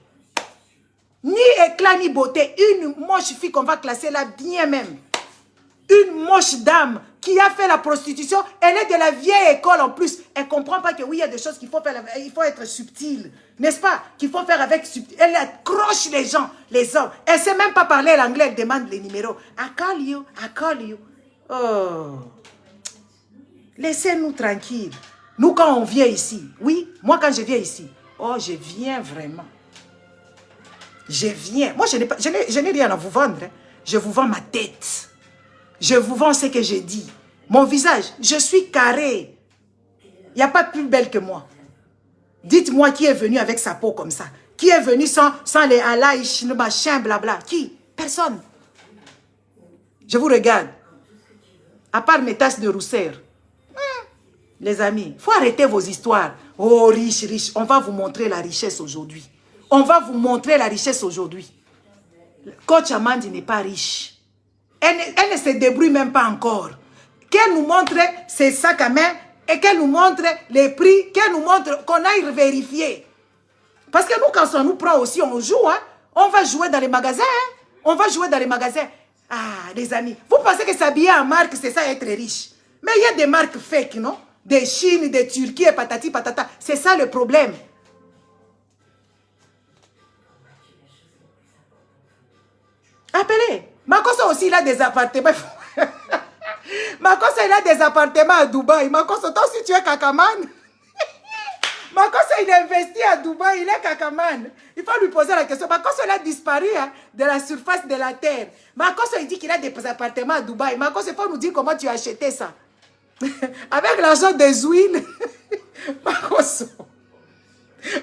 Ni éclat ni beauté. Une moche fille qu'on va classer là bien même. Une moche dame qui a fait la prostitution. Elle est de la vieille école en plus. Elle ne comprend pas que oui, il y a des choses qu'il faut faire. Il faut être subtil. N'est-ce pas? Qu'il faut faire avec subtil. Elle accroche les gens, les hommes. Elle ne sait même pas parler l'anglais. Elle demande les numéros. I call you, I call you. Oh. Laissez-nous tranquilles. Nous, quand on vient ici, oui, moi, quand je viens ici, oh, je viens vraiment. Je viens. Moi, je n'ai rien à vous vendre. Hein. Je vous vends ma tête. Je vous vends ce que j'ai dit. Mon visage, je suis carré. Il n'y a pas plus belle que moi. Dites-moi qui est venu avec sa peau comme ça. Qui est venu sans les halaïs, le machin, blabla. Qui? Personne. Je vous regarde. À part mes tasses de rousseur. Les amis, il faut arrêter vos histoires. Oh, riche, riche. On va vous montrer la richesse aujourd'hui. On va vous montrer la richesse aujourd'hui. Coach Amandi n'est pas riche. Elle ne se débrouille même pas encore. Qu'elle nous montre ses sacs à main et qu'elle nous montre les prix, qu'elle nous montre qu'on aille vérifier. Parce que nous, quand on nous prend aussi, on joue. Hein? On va jouer dans les magasins. Hein? On va jouer dans les magasins. Ah, les amis, vous pensez que s'habiller en marque, c'est ça être riche. Mais il y a des marques fake, non? Des Chine, des Turquie et patati patata. C'est ça le problème. Appelez. Makoso aussi, il a des appartements. Makoso, il a des appartements à Dubaï. Makoso, toi aussi, tu es Kakaman. Makoso, il a investi à Dubaï. Il est Kakaman. Il faut lui poser la question. Makoso, il a disparu hein, de la surface de la terre. Makoso, il dit qu'il a des appartements à Dubaï. Makoso, il faut nous dire comment tu as acheté ça. Avec l'argent des huiles. Makoso.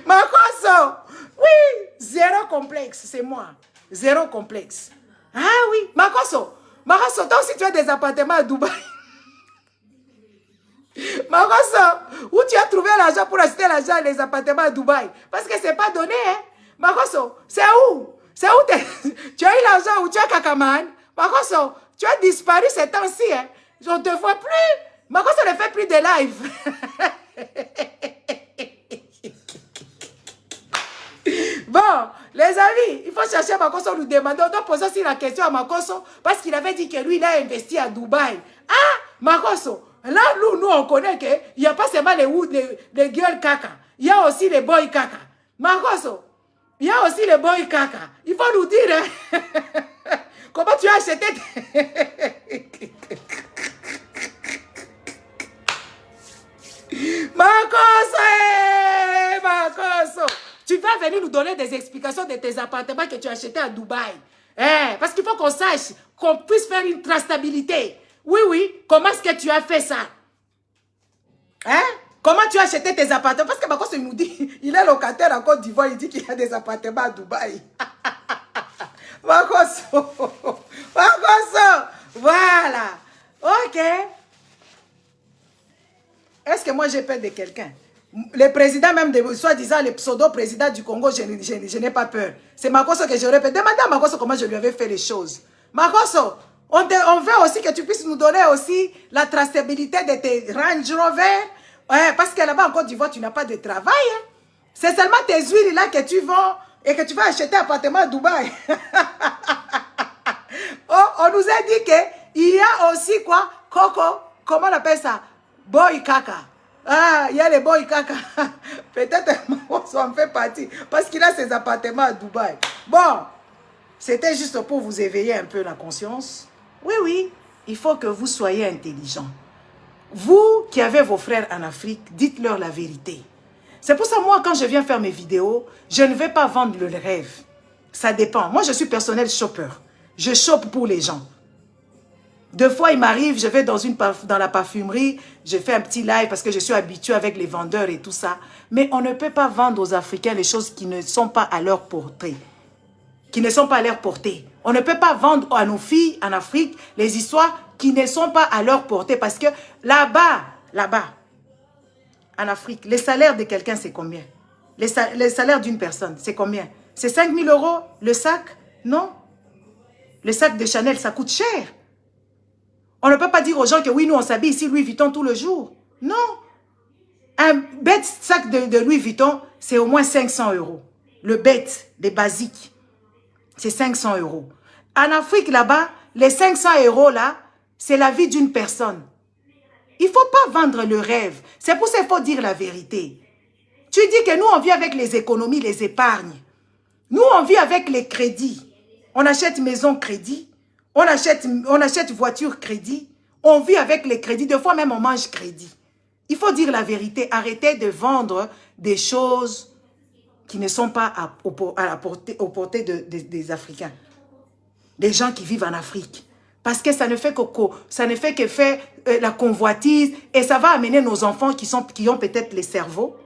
Makoso. Oui. Zéro complexe, c'est moi. Zéro complexe. Ah oui. Makoso. Makoso, toi aussi tu as des appartements à Dubaï. Makoso, où tu as trouvé l'argent pour acheter les appartements à Dubaï? Parce que c'est pas donné, hein. Makoso, c'est où? C'est où tu as eu l'argent ou tu as Kakaman? Makoso, tu as disparu ces temps-ci, hein. Je ne te vois plus. Makoso ne fait plus de live. Bon, les amis, il faut chercher Makoso, nous demander. On doit poser aussi la question à Makoso parce qu'il avait dit que lui, il a investi à Dubaï. Ah, Makoso, là, nous, on connaît qu'il n'y a pas seulement les gueules caca. Il y a aussi les boys caca. Makoso, il y a aussi les boys caca. Il faut nous dire hein, comment tu as acheté. Makoso, Makoso. Tu vas venir nous donner des explications de tes appartements que tu as achetés à Dubaï. Parce qu'il faut qu'on sache, qu'on puisse faire une traçabilité. Oui, oui. Comment est-ce que tu as fait ça? Hein? Comment tu as acheté tes appartements? Parce que Makosso, il nous dit, il est locataire en Côte d'Ivoire, il dit qu'il y a des appartements à Dubaï. Makosso. Makosso. Voilà. Ok. Est-ce que moi j'ai peur de quelqu'un? Le président même, soi-disant le pseudo-président du Congo, je n'ai pas peur. C'est Makosso que j'aurais peur. Demandez à Makosso comment je lui avais fait les choses. Makosso, on veut aussi que tu puisses nous donner aussi la traçabilité de tes Range Rover. Ouais, parce que là-bas en Côte d'Ivoire, tu n'as pas de travail. Hein. C'est seulement tes huiles là que tu vends et que tu vas acheter un appartement à Dubaï. Oh, on nous a dit qu'il y a aussi quoi? Coco, comment on appelle ça? Boy caca. Ah, il y a les boy caca. Peut-être on en fait partie. Parce qu'il a ses appartements à Dubaï. Bon, c'était juste pour vous éveiller un peu la conscience. Oui, oui, il faut que vous soyez intelligents. Vous qui avez vos frères en Afrique, dites-leur la vérité. C'est pour ça, moi, quand je viens faire mes vidéos, je ne vais pas vendre le rêve. Ça dépend. Moi, je suis personnel shopper. Je chope pour les gens. Deux fois, il m'arrive, je vais dans la parfumerie, je fais un petit live parce que je suis habituée avec les vendeurs et tout ça. Mais on ne peut pas vendre aux Africains les choses qui ne sont pas à leur portée. Qui ne sont pas à leur portée. On ne peut pas vendre à nos filles en Afrique les histoires qui ne sont pas à leur portée. Parce que là-bas, en Afrique, les salaires de quelqu'un, c'est combien? Les salaires d'une personne, c'est combien? C'est 5 000 € le sac? Non. Le sac de Chanel, ça coûte cher. On ne peut pas dire aux gens que oui, nous, on s'habille ici Louis Vuitton tout le jour. Non. Un bête sac de Louis Vuitton, c'est au moins 500 €. Le bête, les basiques, c'est 500 €. En Afrique, là-bas, les 500 € là, c'est la vie d'une personne. Il ne faut pas vendre le rêve. C'est pour ça qu'il faut dire la vérité. Tu dis que nous, on vit avec les économies, les épargnes. Nous, on vit avec les crédits. On achète maison crédit. On achète voiture crédit. On vit avec les crédits. Des fois même, on mange crédit. Il faut dire la vérité. Arrêtez de vendre des choses qui ne sont pas aux portées des Africains. Des gens qui vivent en Afrique. Parce que ça ne fait que faire la convoitise. Et ça va amener nos enfants qui ont peut-être les cerveaux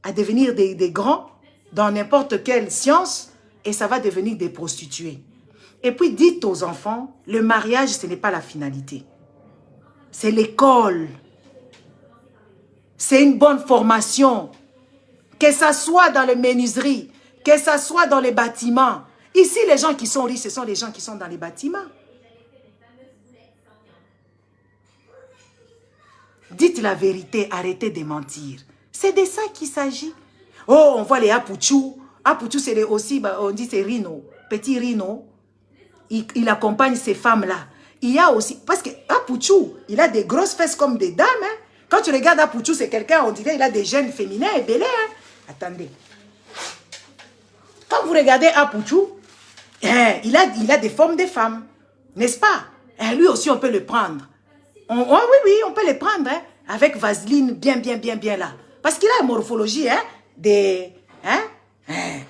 à devenir des grands dans n'importe quelle science. Et ça va devenir des prostituées. Et puis dites aux enfants, le mariage, ce n'est pas la finalité. C'est l'école. C'est une bonne formation. Que ça soit dans les menuiseries, que ça soit dans les bâtiments. Ici, les gens qui sont riches, ce sont les gens qui sont dans les bâtiments. Dites la vérité, arrêtez de mentir. C'est de ça qu'il s'agit. Oh, on voit les Apouchou. Apouchou, c'est aussi, on dit c'est Rino. Petit Rino. Il accompagne ces femmes-là. Il y a aussi, parce que Apouchou, il a des grosses fesses comme des dames. Hein. Quand tu regardes Apouchou, c'est quelqu'un, on dirait, il a des gènes féminins et belés. Hein. Attendez. Quand vous regardez Apouchou, il a des formes de femmes. N'est-ce pas? Lui aussi, on peut le prendre. Oui, on peut le prendre. Hein, avec vaseline bien là. Parce qu'il a une morphologie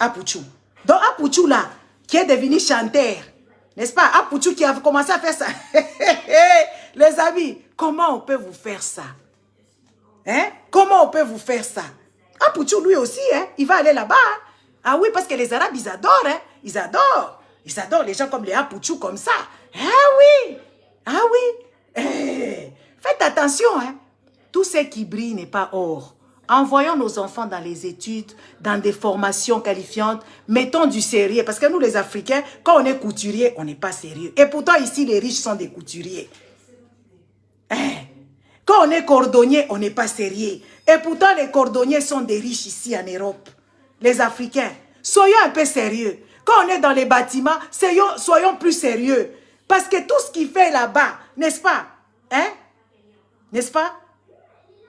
Apouchou. Donc Apouchou là, qui est devenu chanteur. N'est-ce pas? Apouchou qui a commencé à faire ça. Les amis, comment on peut vous faire ça? Hein? Comment on peut vous faire ça? Apouchou, lui aussi, hein? Il va aller là-bas. Hein? Ah oui, parce que les Arabes, ils adorent. Hein? Ils adorent. Ils adorent les gens comme les Apouchou, comme ça. Ah oui. Ah oui. Faites attention. Hein? Tout ce qui brille n'est pas or. Envoyons nos enfants dans les études, dans des formations qualifiantes. Mettons du sérieux. Parce que nous, les Africains, quand on est couturier, on n'est pas sérieux. Et pourtant, ici, les riches sont des couturiers. Quand on est cordonnier, on n'est pas sérieux. Et pourtant, les cordonniers sont des riches ici en Europe. Les Africains, soyons un peu sérieux. Quand on est dans les bâtiments, soyons plus sérieux. Parce que tout ce qui fait là-bas, n'est-ce pas? Hein? N'est-ce pas?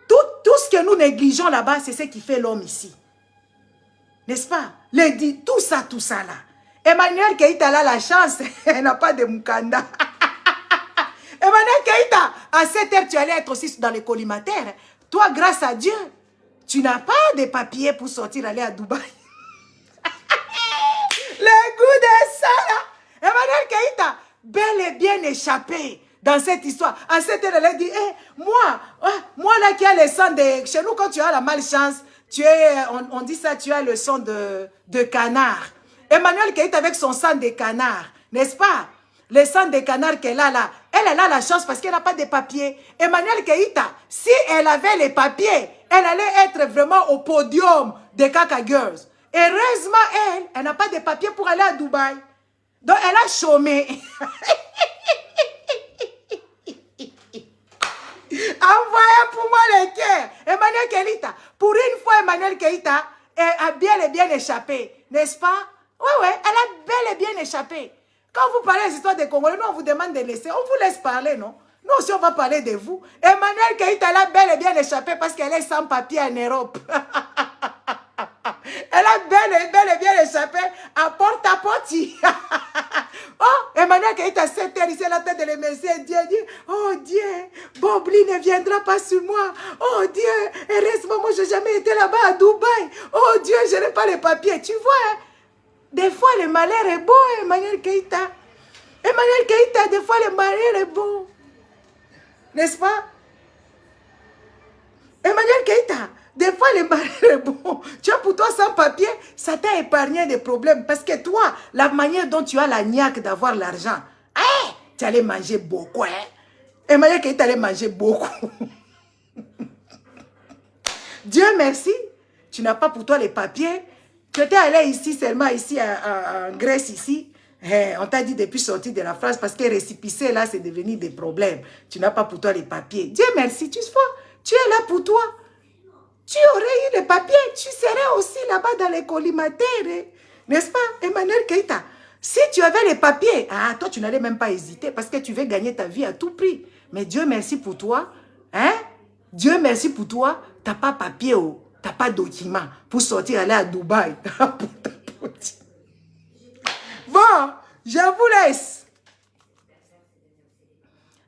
Tout ce que nous négligeons là-bas, c'est ce qui fait l'homme ici. N'est-ce pas? Tout ça là. Emmanuel Keïta a la chance, elle n'a pas de Mukanda. Emmanuel Keïta, à 7 heures, tu allais être aussi dans les collimateurs. Toi, grâce à Dieu, tu n'as pas de papiers pour sortir, aller à Dubaï. Le goût de ça là. Emmanuel Keïta, bel et bien échappé dans cette histoire. À cette heure, elle a dit, moi là qui a le sang de... Chez nous, quand tu as la malchance, on dit ça, tu as le sang de canard. Emmanuel Keïta avec son sang de canard, n'est-ce pas? Le sang de canard qu'elle a là, elle a la chance parce qu'elle n'a pas de papiers. Emmanuel Keïta, si elle avait les papiers, elle allait être vraiment au podium des Kaka Girls. Heureusement, elle n'a pas de papiers pour aller à Dubaï. Donc, elle a chômé. Envoyez pour moi les cœurs. Emmanuel Keïta. Pour une fois, Emmanuel Keïta a bien et bien échappé. N'est-ce pas? Oui, elle a bel et bien échappé. Quand vous parlez des histoires des Congolais, nous, on vous demande de laisser. On vous laisse parler, non? Nous aussi, on va parler de vous. Emmanuel Keïta, elle a bel et bien échappé parce qu'elle est sans papier en Europe. Elle a bel et bien échappé à porte-à-porte. Oh, Emmanuel Keïta, 7 heures, ici, elle a tête de les remercier. Dieu dit, oh Dieu, Bobli ne viendra pas sur moi. Oh Dieu, heureusement, moi, je n'ai jamais été là-bas à Dubaï. Oh Dieu, je n'ai pas les papiers. Tu vois, hein? Des fois, le malheur est beau, Emmanuel Keïta. Emmanuel Keïta, des fois, le malheur est beau. N'est-ce pas? Emmanuel Keïta, des fois, le malheur est bon. Tu vois, pour toi, sans papier, ça t'a épargné des problèmes. Parce que toi, la manière dont tu as la niaque d'avoir l'argent, tu allais manger beaucoup. Hein? Emmanuel Keïta allait manger beaucoup. Dieu merci, tu n'as pas pour toi les papiers. Tu étais allé ici, seulement ici, en Grèce, ici. On t'a dit depuis sortir de la France, parce que récipicé, là, c'est devenu des problèmes. Tu n'as pas pour toi les papiers. Dieu merci, tu es là pour toi. Tu aurais eu les papiers, tu serais aussi là-bas dans les collimateurs. N'est-ce pas, Emmanuel Keïta? Si tu avais les papiers, toi, tu n'allais même pas hésiter, parce que tu veux gagner ta vie à tout prix. Mais Dieu merci pour toi. Dieu merci pour toi, tu n'as pas papier, tu n'as pas de document pour sortir, aller à Dubaï. Bon, je vous laisse.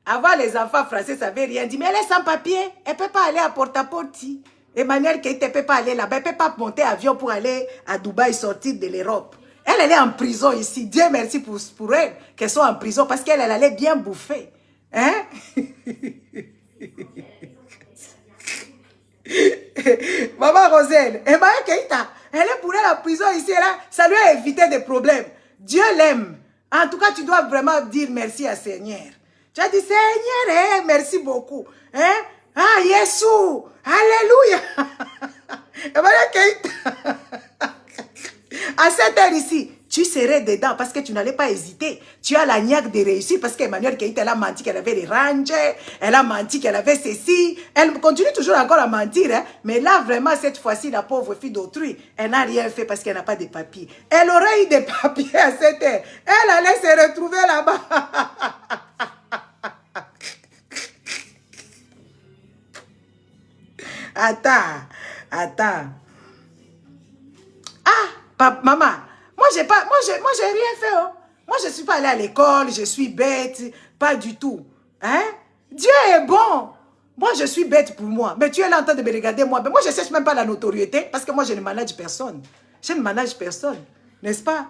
Avoir les enfants français, ça ne veut rien dire. Mais elle est sans papier. Elle ne peut pas aller à porte-à-porte. Emmanuel Keïta ne peut pas aller là-bas. Elle ne peut pas monter avion pour aller à Dubaï, sortir de l'Europe. Elle est en prison ici. Dieu merci pour elle qu'elle soit en prison parce qu'elle allait bien bouffer. Hein? Maman Roselle, Emmanuel Keïta, elle est pour elle en prison ici. Ça lui a évité des problèmes. Dieu l'aime. En tout cas, tu dois vraiment dire merci à Seigneur. Tu as dit, Seigneur, merci beaucoup. Hein? Ah, Jésus, alléluia. Emmanuel Keïta, à cette heure ici, tu serais dedans parce que tu n'allais pas hésiter. Tu as la niaque de réussir parce qu'Emmanuel Keïta, elle a menti qu'elle avait les rangers, elle a menti qu'elle avait ceci. Elle continue toujours encore à mentir, hein? Mais là, vraiment, cette fois-ci, la pauvre fille d'autrui, elle n'a rien fait parce qu'elle n'a pas de papiers. Elle aurait eu des papiers à cette heure. Elle allait se retrouver là-bas. Attends. Maman, moi, j'ai rien fait. Oh. Moi, je ne suis pas allée à l'école, je suis bête. Pas du tout. Hein? Dieu est bon. Moi, je suis bête pour moi. Mais tu es là en train de me regarder, moi. Mais moi, je ne cherche même pas la notoriété parce que moi, je ne manage personne. Je ne manage personne. N'est-ce pas?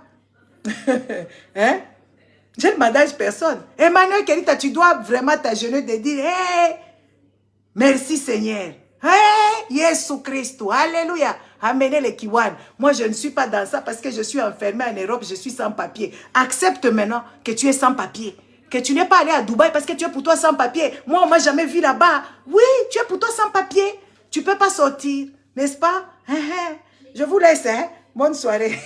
Hein? Je ne manage personne. Emmanuel Keïta, tu dois vraiment t'agenouiller et dire, hey, merci Seigneur. Hey, Jésus Christ, alléluia. Amenez les kiwan. Moi, je ne suis pas dans ça parce que je suis enfermée en Europe, je suis sans papier. Accepte maintenant que tu es sans papier. Que tu n'es pas allé à Dubaï parce que tu es pour toi sans papier. Moi, on ne m'a jamais vu là-bas. Oui, tu es pour toi sans papier. Tu ne peux pas sortir, n'est-ce pas? Je vous laisse, hein? Bonne soirée.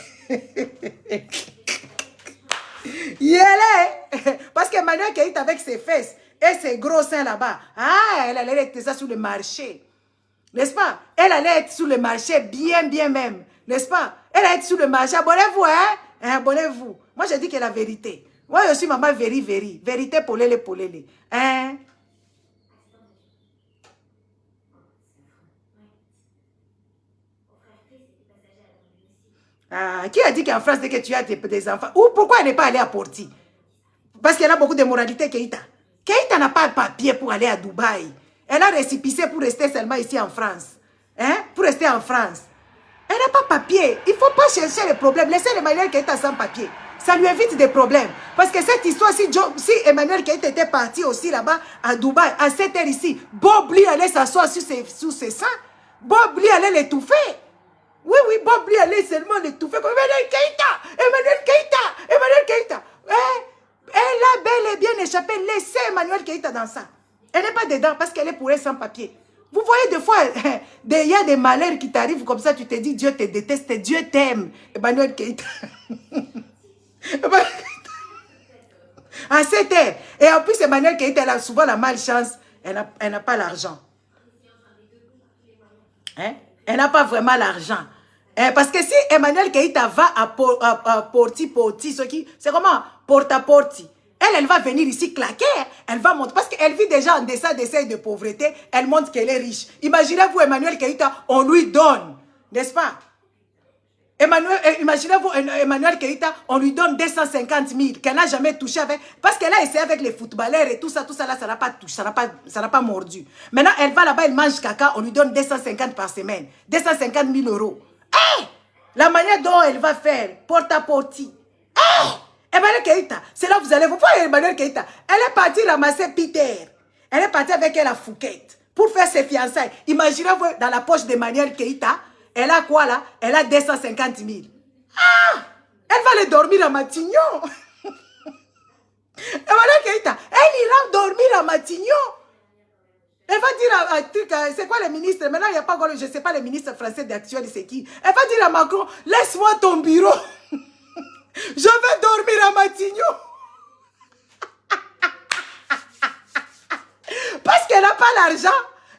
Parce que Emmanuel Keïta avec ses fesses et ses gros seins là-bas, elle allait être ça sur le marché. N'est-ce pas? Elle allait être sur le marché bien même. N'est-ce pas? Elle allait être sur le marché. Abonnez-vous, hein? Abonnez-vous. Moi, je dis que la vérité. Moi, je suis maman vérité. Vérité, polélé. Hein? Qui a dit qu'en France, dès que tu as des enfants, ou pourquoi elle n'est pas allée à Porti? Parce qu'elle a beaucoup de moralité, Keïta. Keïta n'a pas de papier pour aller à Dubaï. Elle a récipicé pour rester seulement ici en France. Hein? Pour rester en France. Elle n'a pas de papier. Il ne faut pas chercher les problèmes. Laissez les Emmanuel Keïta sans papier. Ça lui évite des problèmes. Parce que cette histoire, si Emmanuel Keïta était parti aussi là-bas à Dubaï, à cette heure ici, Bob Lee allait s'asseoir sur ses seins. Bob Lee allait l'étouffer. Oui, oui, Bob Lee allait seulement l'étouffer. Emmanuel Keïta, Emmanuel Keïta, Emmanuel Keïta. Elle a bel et bien échappé. Laissez Emmanuel Keïta dans ça. Elle n'est pas dedans parce qu'elle est pour elle sans papier. Vous voyez des fois, il y a des malheurs qui t'arrivent comme ça, tu te dis Dieu te déteste, Dieu t'aime. Emmanuel Keïta. À 7 heures. Et en plus, Emmanuel Keïta, elle a souvent la malchance. Elle n'a pas l'argent. Hein? Elle n'a pas vraiment l'argent. Parce que si Emmanuel Keïta va à Porti, c'est comment? Porta-Porti. Elle va venir ici claquer. Elle va monter. Parce qu'elle vit déjà en dessin des seuils de pauvreté. Elle montre qu'elle est riche. Imaginez-vous Emmanuel Keïta, on lui donne. N'est-ce pas? Imaginez-vous Emmanuel Keïta, on lui donne 250 000 qu'elle n'a jamais touché avec. Parce qu'elle a essayé avec les footballeurs et tout ça là, ça n'a pas touché, ça n'a pas mordu. Maintenant, elle va là-bas, elle mange caca, on lui donne 250 par semaine. 250 000 euros. Hey! La manière dont elle va faire, porte-à-porte. Hey! Emmanuel Keïta, c'est là que vous allez vous voir Emmanuel Keïta. Elle est partie ramasser Peter. Elle est partie avec elle à Phuket pour faire ses fiançailles. Imaginez-vous dans la poche d'Emmanuel Keïta. Elle a quoi là? Elle a 250 000. Ah! Elle va aller dormir à Matignon. Emmanuel Keïta, elle ira dormir à Matignon. Elle va dire à truc, c'est quoi le ministre? Maintenant, il n'y a pas encore, je ne sais pas le ministre français d'actuel, c'est qui? Elle va dire à Macron, laisse-moi ton bureau. Je vais dormir à Matignon. Parce qu'elle n'a pas l'argent,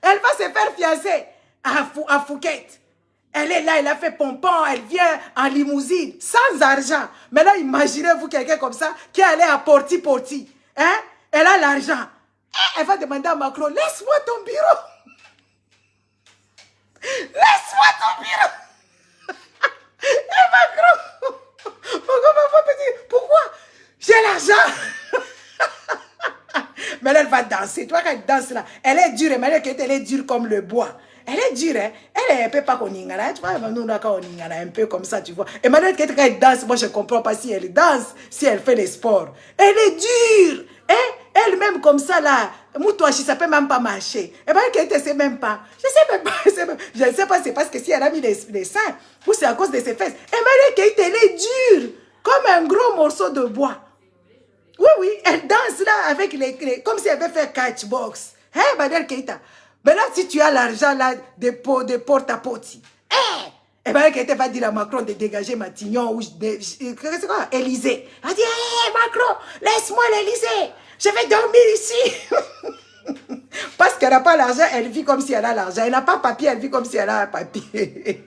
elle va se faire fiancer à Phuket. Elle est là, elle a fait pompon, elle vient en limousine, sans argent. Maintenant, imaginez-vous quelqu'un comme ça qui est allé à Porti. Hein? Elle a l'argent. Elle va demander à Macron, laisse-moi ton bureau. Laisse-moi ton bureau. Et Macron, pourquoi? J'ai l'argent. Mais elle va danser. Toi, quand elle danse là, elle est dure. Elle est dure comme le bois. Elle est dure, hein? Elle est un peu pas qu'on ingana. Tu vois, nous, quand on ingana, un peu comme ça, tu vois. Et maintenant, quand elle danse, moi, je ne comprends pas si elle danse, si elle fait les sports. Elle est dure, hein? Elle-même comme ça, là, Moutouachi, ça ne peut même pas marcher. Et bien, elle ne sait même pas. Je ne sais même pas. Je ne sais pas, c'est parce que si elle a mis les seins, ou c'est à cause de ses fesses. Et Marie elle est dure, comme un gros morceau de bois. Oui, oui, elle danse là, avec comme si elle veut faire catchbox. Hein, Badel Keïta? Maintenant, si tu as l'argent là, de porte-à-porte, et bien, quelqu'un va dire à Macron de dégager Matignon ou c'est quoi? Élysée. Elle va dire, Macron, laisse-moi l'Élysée. Je vais dormir ici. Parce qu'elle n'a pas l'argent, elle vit comme si elle a l'argent. Elle n'a pas papier, elle vit comme si elle a un papier.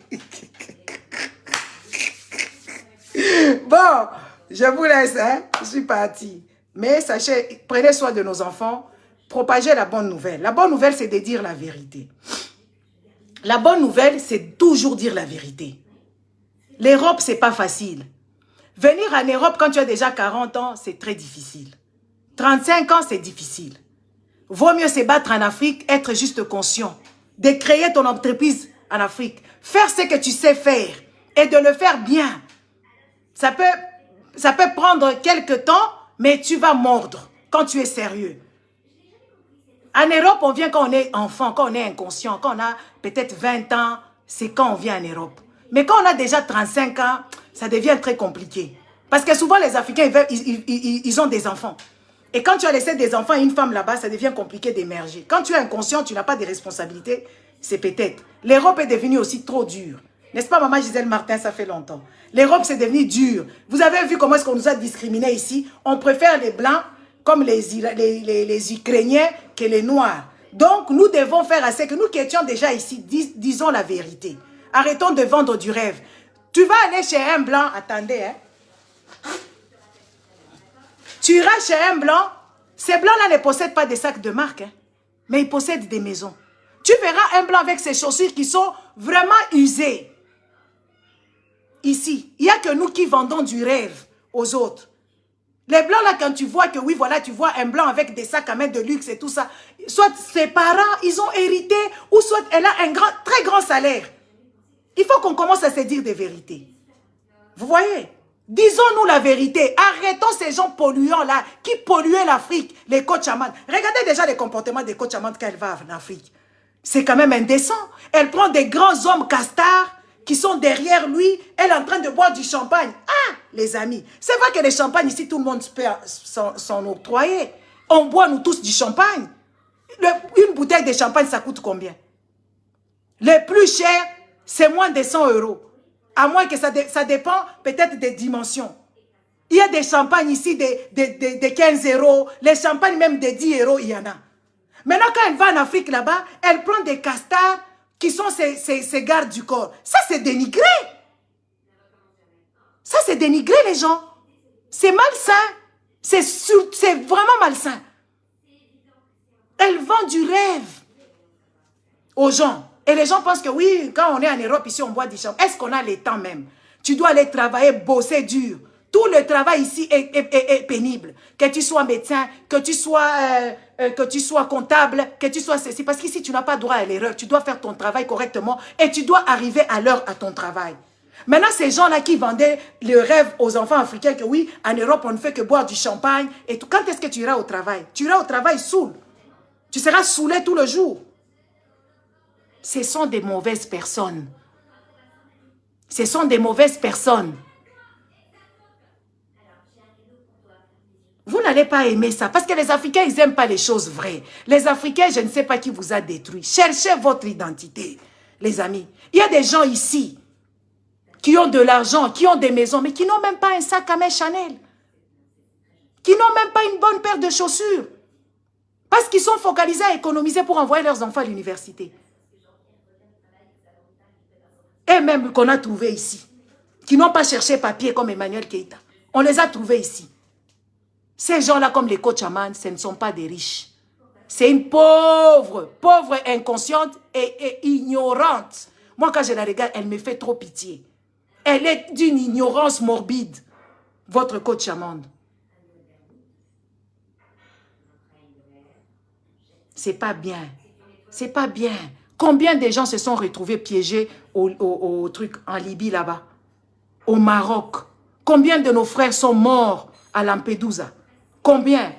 Bon, je vous laisse, hein? Je suis partie. Mais sachez, prenez soin de nos enfants. Propager la bonne nouvelle. La bonne nouvelle, c'est de dire la vérité. La bonne nouvelle, c'est toujours dire la vérité. L'Europe, c'est pas facile. Venir en Europe quand tu as déjà 40 ans, c'est très difficile. 35 ans, c'est difficile. Vaut mieux se battre en Afrique, être juste conscient, de créer ton entreprise en Afrique, faire ce que tu sais faire et de le faire bien. Ça peut prendre quelques temps, mais tu vas mordre quand tu es sérieux. En Europe, on vient quand on est enfant, quand on est inconscient, quand on a peut-être 20 ans, c'est quand on vient en Europe. Mais quand on a déjà 35 ans, ça devient très compliqué. Parce que souvent, les Africains, ils ont des enfants. Et quand tu as laissé des enfants et une femme là-bas, ça devient compliqué d'émerger. Quand tu es inconscient, tu n'as pas de responsabilités, c'est peut-être. L'Europe est devenue aussi trop dure. N'est-ce pas, maman Gisèle Martin, ça fait longtemps. L'Europe, c'est devenu dur. Vous avez vu comment est-ce qu'on nous a discriminés ici? On préfère les Blancs comme les Ukrainiens que les Noirs. Donc, nous devons faire assez que nous qui étions déjà ici, disons la vérité. Arrêtons de vendre du rêve. Tu vas aller chez un Blanc, attendez, hein. Tu iras chez un Blanc, ces Blancs-là ne possèdent pas des sacs de marque, hein, mais ils possèdent des maisons. Tu verras un Blanc avec ses chaussures qui sont vraiment usées. Ici, il n'y a que nous qui vendons du rêve aux autres. Les Blancs, là, quand tu vois que, oui, voilà, tu vois un Blanc avec des sacs à main de luxe et tout ça, soit ses parents, ils ont hérité, ou soit elle a un très grand salaire. Il faut qu'on commence à se dire des vérités. Vous voyez? Disons-nous la vérité. Arrêtons ces gens polluants-là qui polluaient l'Afrique, les coachs Amand. Regardez déjà les comportements des coachs Amand quand elle va en Afrique. C'est quand même indécent. Elle prend des grands hommes castards qui sont derrière lui. Elle est en train de boire du champagne. Ah, les amis. C'est vrai que les champagnes ici, tout le monde peut s'en octroyer. On boit, nous tous, du champagne. Une bouteille de champagne, ça coûte combien? Le plus cher, c'est moins de 100 €. À moins que ça dépend peut-être des dimensions. Il y a des champagnes ici de 15 €. Les champagnes même de 10 €, il y en a. Maintenant, quand elle va en Afrique là-bas, elle prend des castards qui sont ses gardes du corps. Ça, c'est dénigré. Ça, c'est dénigrer les gens. C'est malsain. C'est vraiment malsain. Elle vend du rêve aux gens. Et les gens pensent que oui, quand on est en Europe, ici, on boit du champagne. Est-ce qu'on a le temps même? Tu dois aller travailler, bosser dur. Tout le travail ici est pénible. Que tu sois médecin, que tu sois comptable, que tu sois ceci. Parce qu'ici, tu n'as pas droit à l'erreur. Tu dois faire ton travail correctement et tu dois arriver à l'heure à ton travail. Maintenant, ces gens-là qui vendaient le rêve aux enfants africains que oui, en Europe, on ne fait que boire du champagne. Et tout. Quand est-ce que tu iras au travail? Tu iras au travail saoul. Tu seras saoulé tout le jour. Ce sont des mauvaises personnes. Ce sont des mauvaises personnes. Vous n'allez pas aimer ça. Parce que les Africains, ils n'aiment pas les choses vraies. Les Africains, je ne sais pas qui vous a détruit. Cherchez votre identité, les amis. Il y a des gens ici qui ont de l'argent, qui ont des maisons, mais qui n'ont même pas un sac à main Chanel. Qui n'ont même pas une bonne paire de chaussures. Parce qu'ils sont focalisés à économiser pour envoyer leurs enfants à l'université. Et même qu'on a trouvé ici, qui n'ont pas cherché papier comme Emmanuel Keïta. On les a trouvés ici. Ces gens-là, comme les coachs Amand, ce ne sont pas des riches. C'est une pauvre inconsciente et ignorante. Moi, quand je la regarde, elle me fait trop pitié. Elle est d'une ignorance morbide, votre coach Amand. C'est pas bien. C'est pas bien. Combien de gens se sont retrouvés piégés au truc en Libye là-bas, au Maroc? Combien de nos frères sont morts à Lampedusa? Combien?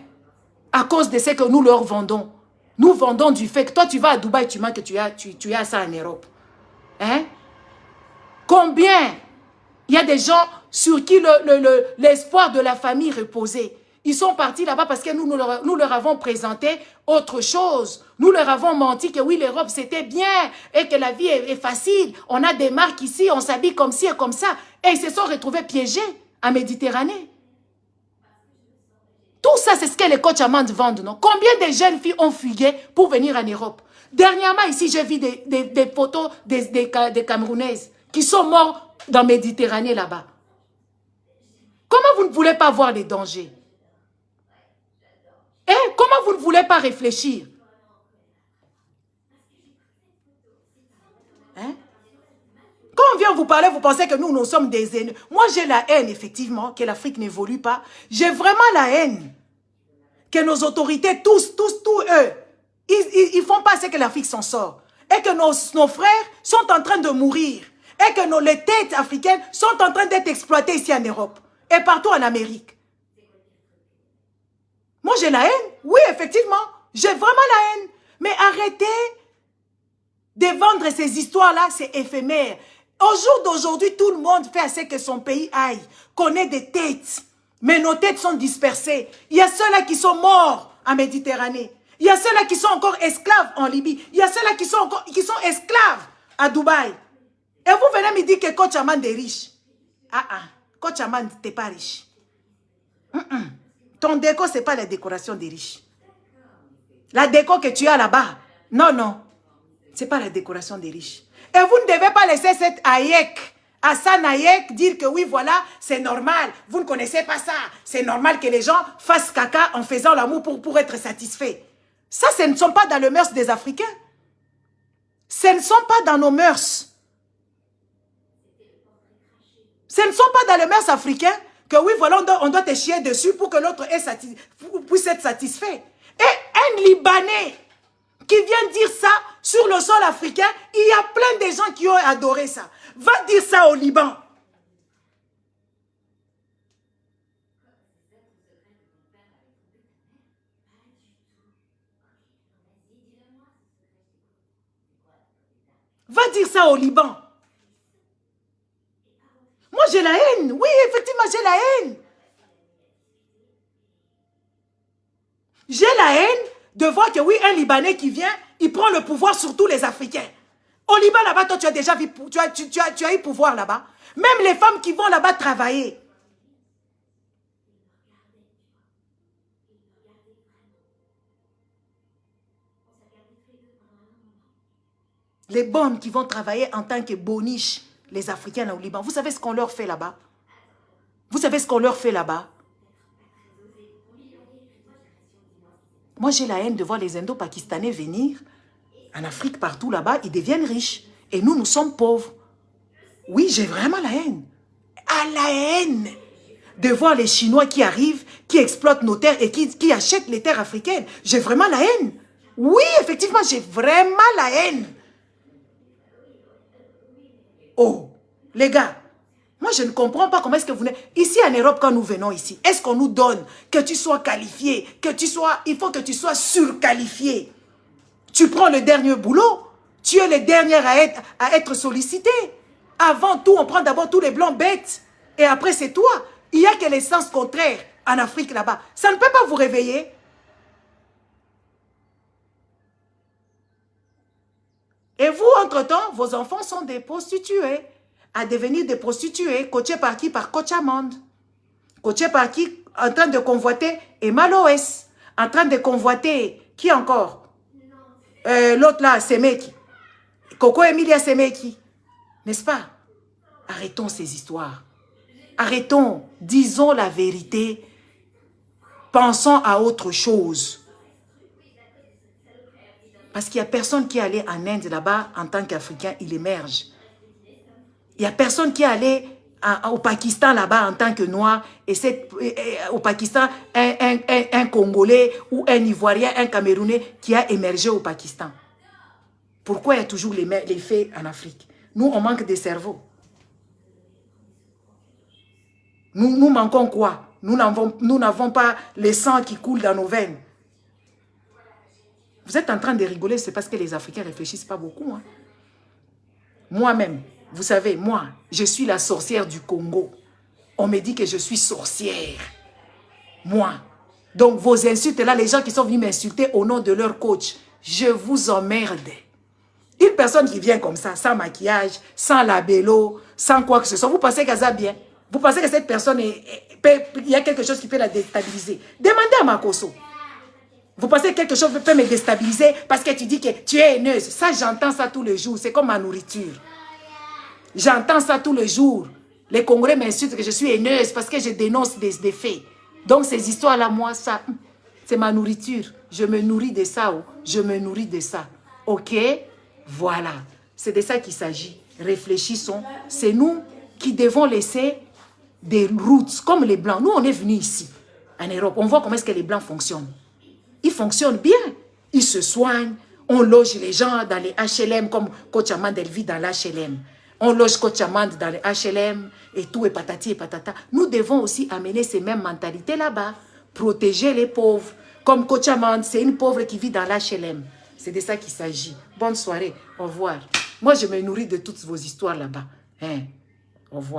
À cause de ce que nous leur vendons. Nous vendons du fait que toi tu vas à Dubaï, tu manques que tu as ça en Europe. Hein? Combien? Il y a des gens sur qui l'espoir de la famille reposait. Ils sont partis là-bas parce que nous leur avons présenté autre chose. Nous leur avons menti que oui, l'Europe, c'était bien et que la vie est facile. On a des marques ici, on s'habille comme ci et comme ça. Et ils se sont retrouvés piégés en Méditerranée. Tout ça, c'est ce que les coachs Amand vendent, non? Combien de jeunes filles ont fugué pour venir en Europe? Dernièrement, ici, j'ai vu des photos des Camerounaises qui sont morts dans la Méditerranée là-bas. Comment vous ne voulez pas voir les dangers? Comment vous ne voulez pas réfléchir? Hein? Quand on vient vous parler, vous pensez que nous sommes des ennemis. Moi, j'ai la haine, effectivement, que l'Afrique n'évolue pas. J'ai vraiment la haine que nos autorités, tous eux, ils font pas ce que l'Afrique s'en sort. Et que nos frères sont en train de mourir. Et que les têtes africaines sont en train d'être exploitées ici en Europe. Et partout en Amérique. Moi, j'ai la haine. Oui, effectivement. J'ai vraiment la haine. Mais arrêtez de vendre ces histoires-là, c'est éphémère. Au jour d'aujourd'hui, tout le monde fait à ce que son pays aille, connaît des têtes. Mais nos têtes sont dispersées. Il y a ceux-là qui sont morts en Méditerranée. Il y a ceux-là qui sont encore esclaves en Libye. Il y a ceux-là qui sont esclaves à Dubaï. Et vous venez me dire que Coach Amand est riche. Coach Amand, tu n'es pas riche. Ton déco, ce n'est pas la décoration des riches. La déco que tu as là-bas, non. Ce n'est pas la décoration des riches. Et vous ne devez pas laisser cette Hassan Hayek dire que oui, voilà, c'est normal. Vous ne connaissez pas ça. C'est normal que les gens fassent caca en faisant l'amour pour être satisfaits. Ça, ce ne sont pas dans les mœurs des Africains. Ce ne sont pas dans nos mœurs. Ce ne sont pas dans les mœurs africains que oui, voilà, on doit te chier dessus pour que l'autre puisse être satisfait. Et un Libanais qui vient dire ça sur le sol africain, il y a plein de gens qui ont adoré ça. Va dire ça au Liban. Va dire ça au Liban. Moi, j'ai la haine. Oui, effectivement, j'ai la haine. J'ai la haine de voir que oui, un Libanais qui vient, il prend le pouvoir sur tous les Africains. Au Liban, là-bas, toi, tu as déjà vu, tu as eu pouvoir là-bas. Même les femmes qui vont là-bas travailler. Les bonnes qui vont travailler en tant que boniches, les Africains au Liban. Vous savez ce qu'on leur fait là-bas? Vous savez ce qu'on leur fait là-bas? Moi, j'ai la haine de voir les Indo-Pakistanais venir en Afrique, partout là-bas, ils deviennent riches. Et nous, nous sommes pauvres. Oui, j'ai vraiment la haine. Ah, la haine de voir les Chinois qui arrivent, qui exploitent nos terres et qui achètent les terres africaines. J'ai vraiment la haine. Oui, effectivement, j'ai vraiment la haine. Oh, les gars, moi, je ne comprends pas comment est-ce que vous n'êtes... Ici, en Europe, quand nous venons ici, est-ce qu'on nous donne que tu sois qualifié, que tu sois... Il faut que tu sois surqualifié. Tu prends le dernier boulot, tu es le dernier à être sollicité. Avant tout, on prend d'abord tous les blancs bêtes. Et après, c'est toi. Il n'y a que les sens contraires en Afrique là-bas. Ça ne peut pas vous réveiller. Et vous, entre-temps, vos enfants sont des prostituées. À devenir des prostituées, coachées par qui? Par Coach Amande. Coachées par qui? En train de convoiter Emma Loès. En train de convoiter, qui encore? L'autre là, Semeki. Coco Emilia Semeki. N'est-ce pas? Arrêtons ces histoires. Arrêtons. Disons la vérité. Pensons à autre chose. Parce qu'il n'y a personne qui est allé en Inde là-bas en tant qu'Africain, il émerge. Il n'y a personne qui est allé au Pakistan là-bas en tant que noir et au Pakistan, un Congolais ou un Ivoirien, un Camerounais qui a émergé au Pakistan. Pourquoi il y a toujours les faits en Afrique? Nous, on manque de cerveau. Nous manquons quoi? Nous n'avons pas le sang qui coule dans nos veines. Vous êtes en train de rigoler, c'est parce que les Africains ne réfléchissent pas beaucoup. Hein. Moi-même, vous savez, moi, je suis la sorcière du Congo. On me dit que je suis sorcière. Moi. Donc, vos insultes là, les gens qui sont venus m'insulter au nom de leur coach, je vous emmerde. Une personne qui vient comme ça, sans maquillage, sans labello, sans quoi que ce soit, vous pensez qu'elle a bien? Vous pensez que cette personne, il y a quelque chose qui peut la déstabiliser? Demandez à Makoso. Vous pensez que quelque chose peut me déstabiliser parce que tu dis que tu es haineuse? Ça, j'entends ça tous les jours. C'est comme ma nourriture. J'entends ça tous les jours. Les Congolais m'insultent que je suis haineuse parce que je dénonce des faits. Donc, ces histoires-là, moi, ça, c'est ma nourriture. Je me nourris de ça. Oh. Je me nourris de ça. OK? Voilà. C'est de ça qu'il s'agit. Réfléchissons. C'est nous qui devons laisser des routes comme les Blancs. Nous, on est venus ici, en Europe. On voit comment est-ce que les Blancs fonctionnent. Ils fonctionnent bien. Ils se soignent. On loge les gens dans les HLM comme Coach Amande, elle vit dans l'HLM. On loge Coach Amande dans les HLM et tout est patati et patata. Nous devons aussi amener ces mêmes mentalités là-bas. Protéger les pauvres. Comme Coach Amande, c'est une pauvre qui vit dans l'HLM. C'est de ça qu'il s'agit. Bonne soirée. Au revoir. Moi, je me nourris de toutes vos histoires là-bas. Hein? Au revoir.